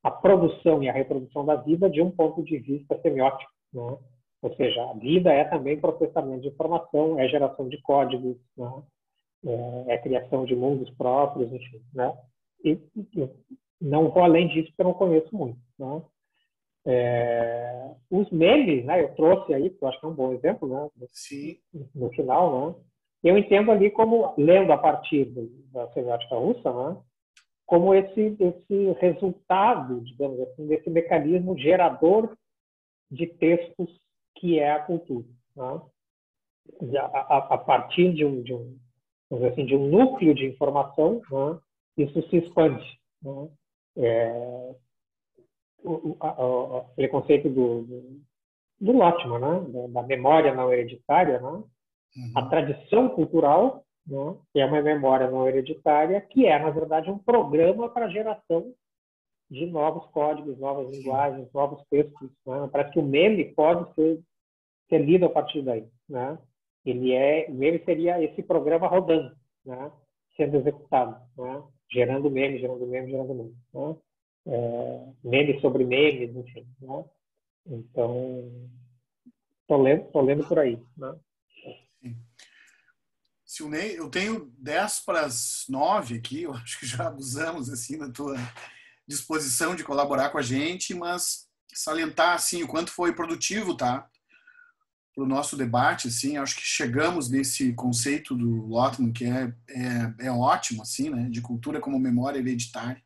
a produção e a reprodução da vida de um ponto de vista semiótico, né? Ou seja, a vida é também processamento de informação, é geração de códigos, né? É criação de mundos próprios, enfim, né? E não vou além disso porque eu não conheço muito, né? Os memes, né? Eu trouxe aí, que eu acho que é um bom exemplo, né? Sim. No final, né? Eu entendo ali como, lendo a partir da semiótica russa, né? Como esse resultado, digamos assim, desse mecanismo gerador de textos que é a cultura, né? A partir de um vamos dizer assim, de um núcleo de informação, né? Isso se expande, né? Aquele conceito do Lotman, né? Da memória não hereditária, né? A tradição cultural, né? É uma memória não hereditária que é, na verdade, um programa para a geração de novos códigos, novas linguagens, novos textos, né? Parece que o meme pode ser lido a partir daí, né? O meme seria esse programa rodando, né? Sendo executado, né? Gerando meme, gerando meme, gerando meme, né? Memes sobre memes, enfim, né? Então, tô lendo por aí, né? Silnei, eu tenho 10 para as 9 aqui, eu acho que já abusamos assim da tua disposição de colaborar com a gente, mas salientar assim o quanto foi produtivo, tá? Para o nosso debate, assim, acho que chegamos nesse conceito do Lotman que é ótimo, assim, né? De cultura como memória hereditária.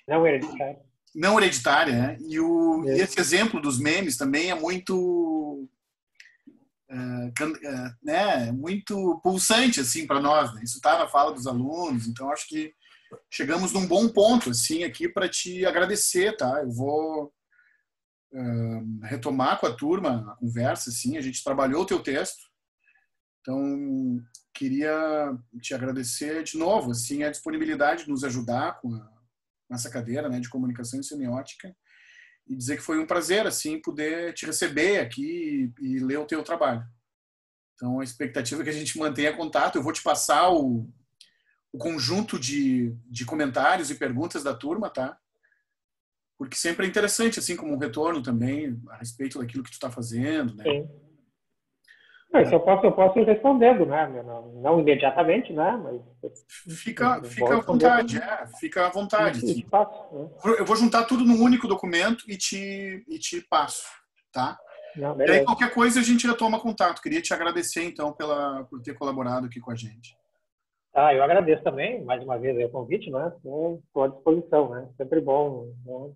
Não hereditária. Não hereditária, né? E esse exemplo dos memes também é muito né, muito pulsante assim para nós, né? Isso está na fala dos alunos, então acho que chegamos num bom ponto assim aqui para te agradecer, tá? Eu vou retomar com a turma a conversa, assim, a gente trabalhou o teu texto, então queria te agradecer de novo, assim, a disponibilidade de nos ajudar com essa cadeira, né, de comunicação e semiótica, e dizer que foi um prazer, assim, poder te receber aqui e ler o teu trabalho. Então, a expectativa é que a gente mantenha contato. Eu vou te passar o conjunto de comentários e perguntas da turma, tá? Porque sempre é interessante, assim, como um retorno também a respeito daquilo que tu está fazendo, né? Sim. Isso eu posso ir respondendo, né? Não imediatamente, né? Mas fica à vontade, fica à vontade. Assim. Eu vou juntar tudo num único documento e te passo, tá? Não, e aí qualquer coisa a gente retoma contato. Queria te agradecer, então, por ter colaborado aqui com a gente. Eu agradeço também, mais uma vez, o convite, né? Estou à disposição, né? Sempre bom, né?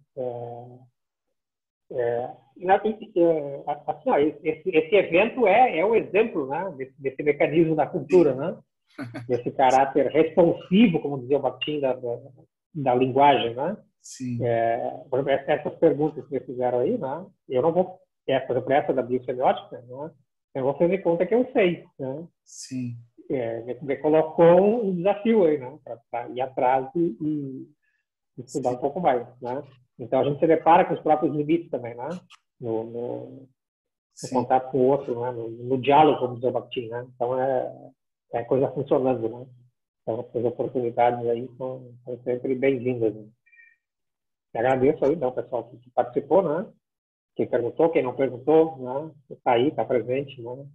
Assim, ó, esse evento é o exemplo, né? Desse mecanismo da cultura, né? Desse caráter responsivo, como dizia o Bakhtin, da linguagem, né? Sim. Por exemplo, essas perguntas que me fizeram aí, né? Eu não vou, por exemplo, essa da biosemiótica, né? Eu vou fazer conta que eu sei, né? Sim. Me colocou um desafio aí, né? Para ir atrás e estudar um pouco mais, né? Então, a gente se depara com os próprios limites também, né? No contato com o outro, né? No diálogo, como diz o Bakhtin, né? Então, é coisa funcionando, né? Então, as oportunidades aí são sempre bem-vindas. Né? Agradeço aí, então, o pessoal que participou, né? Quem perguntou, quem não perguntou, né? Está aí, está presente, né?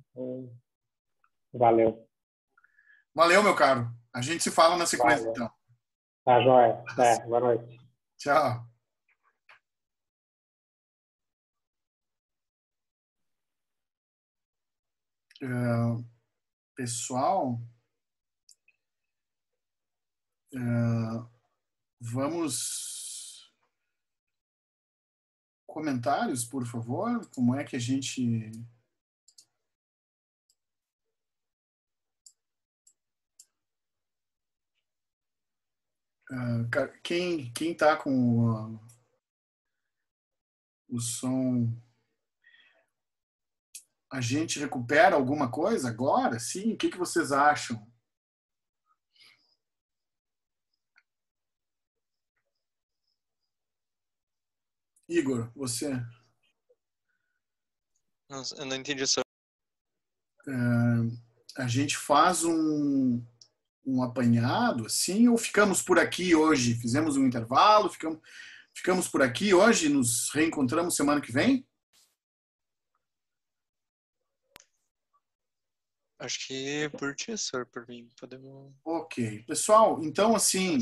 Valeu. Valeu, meu caro. A gente se fala na sequência, então. Tá, joia. Boa noite. Tchau. Pessoal, vamos comentários, por favor. Como é que a gente quem está com o som, a gente recupera alguma coisa agora? Sim? O que vocês acham? Igor, você? Eu não entendi isso. A gente faz um apanhado, assim, ou ficamos por aqui hoje? Fizemos um intervalo, ficamos... ficamos por aqui hoje, nos reencontramos semana que vem? Acho que por ti, senhor, por mim, podemos... Ok. Pessoal, então assim,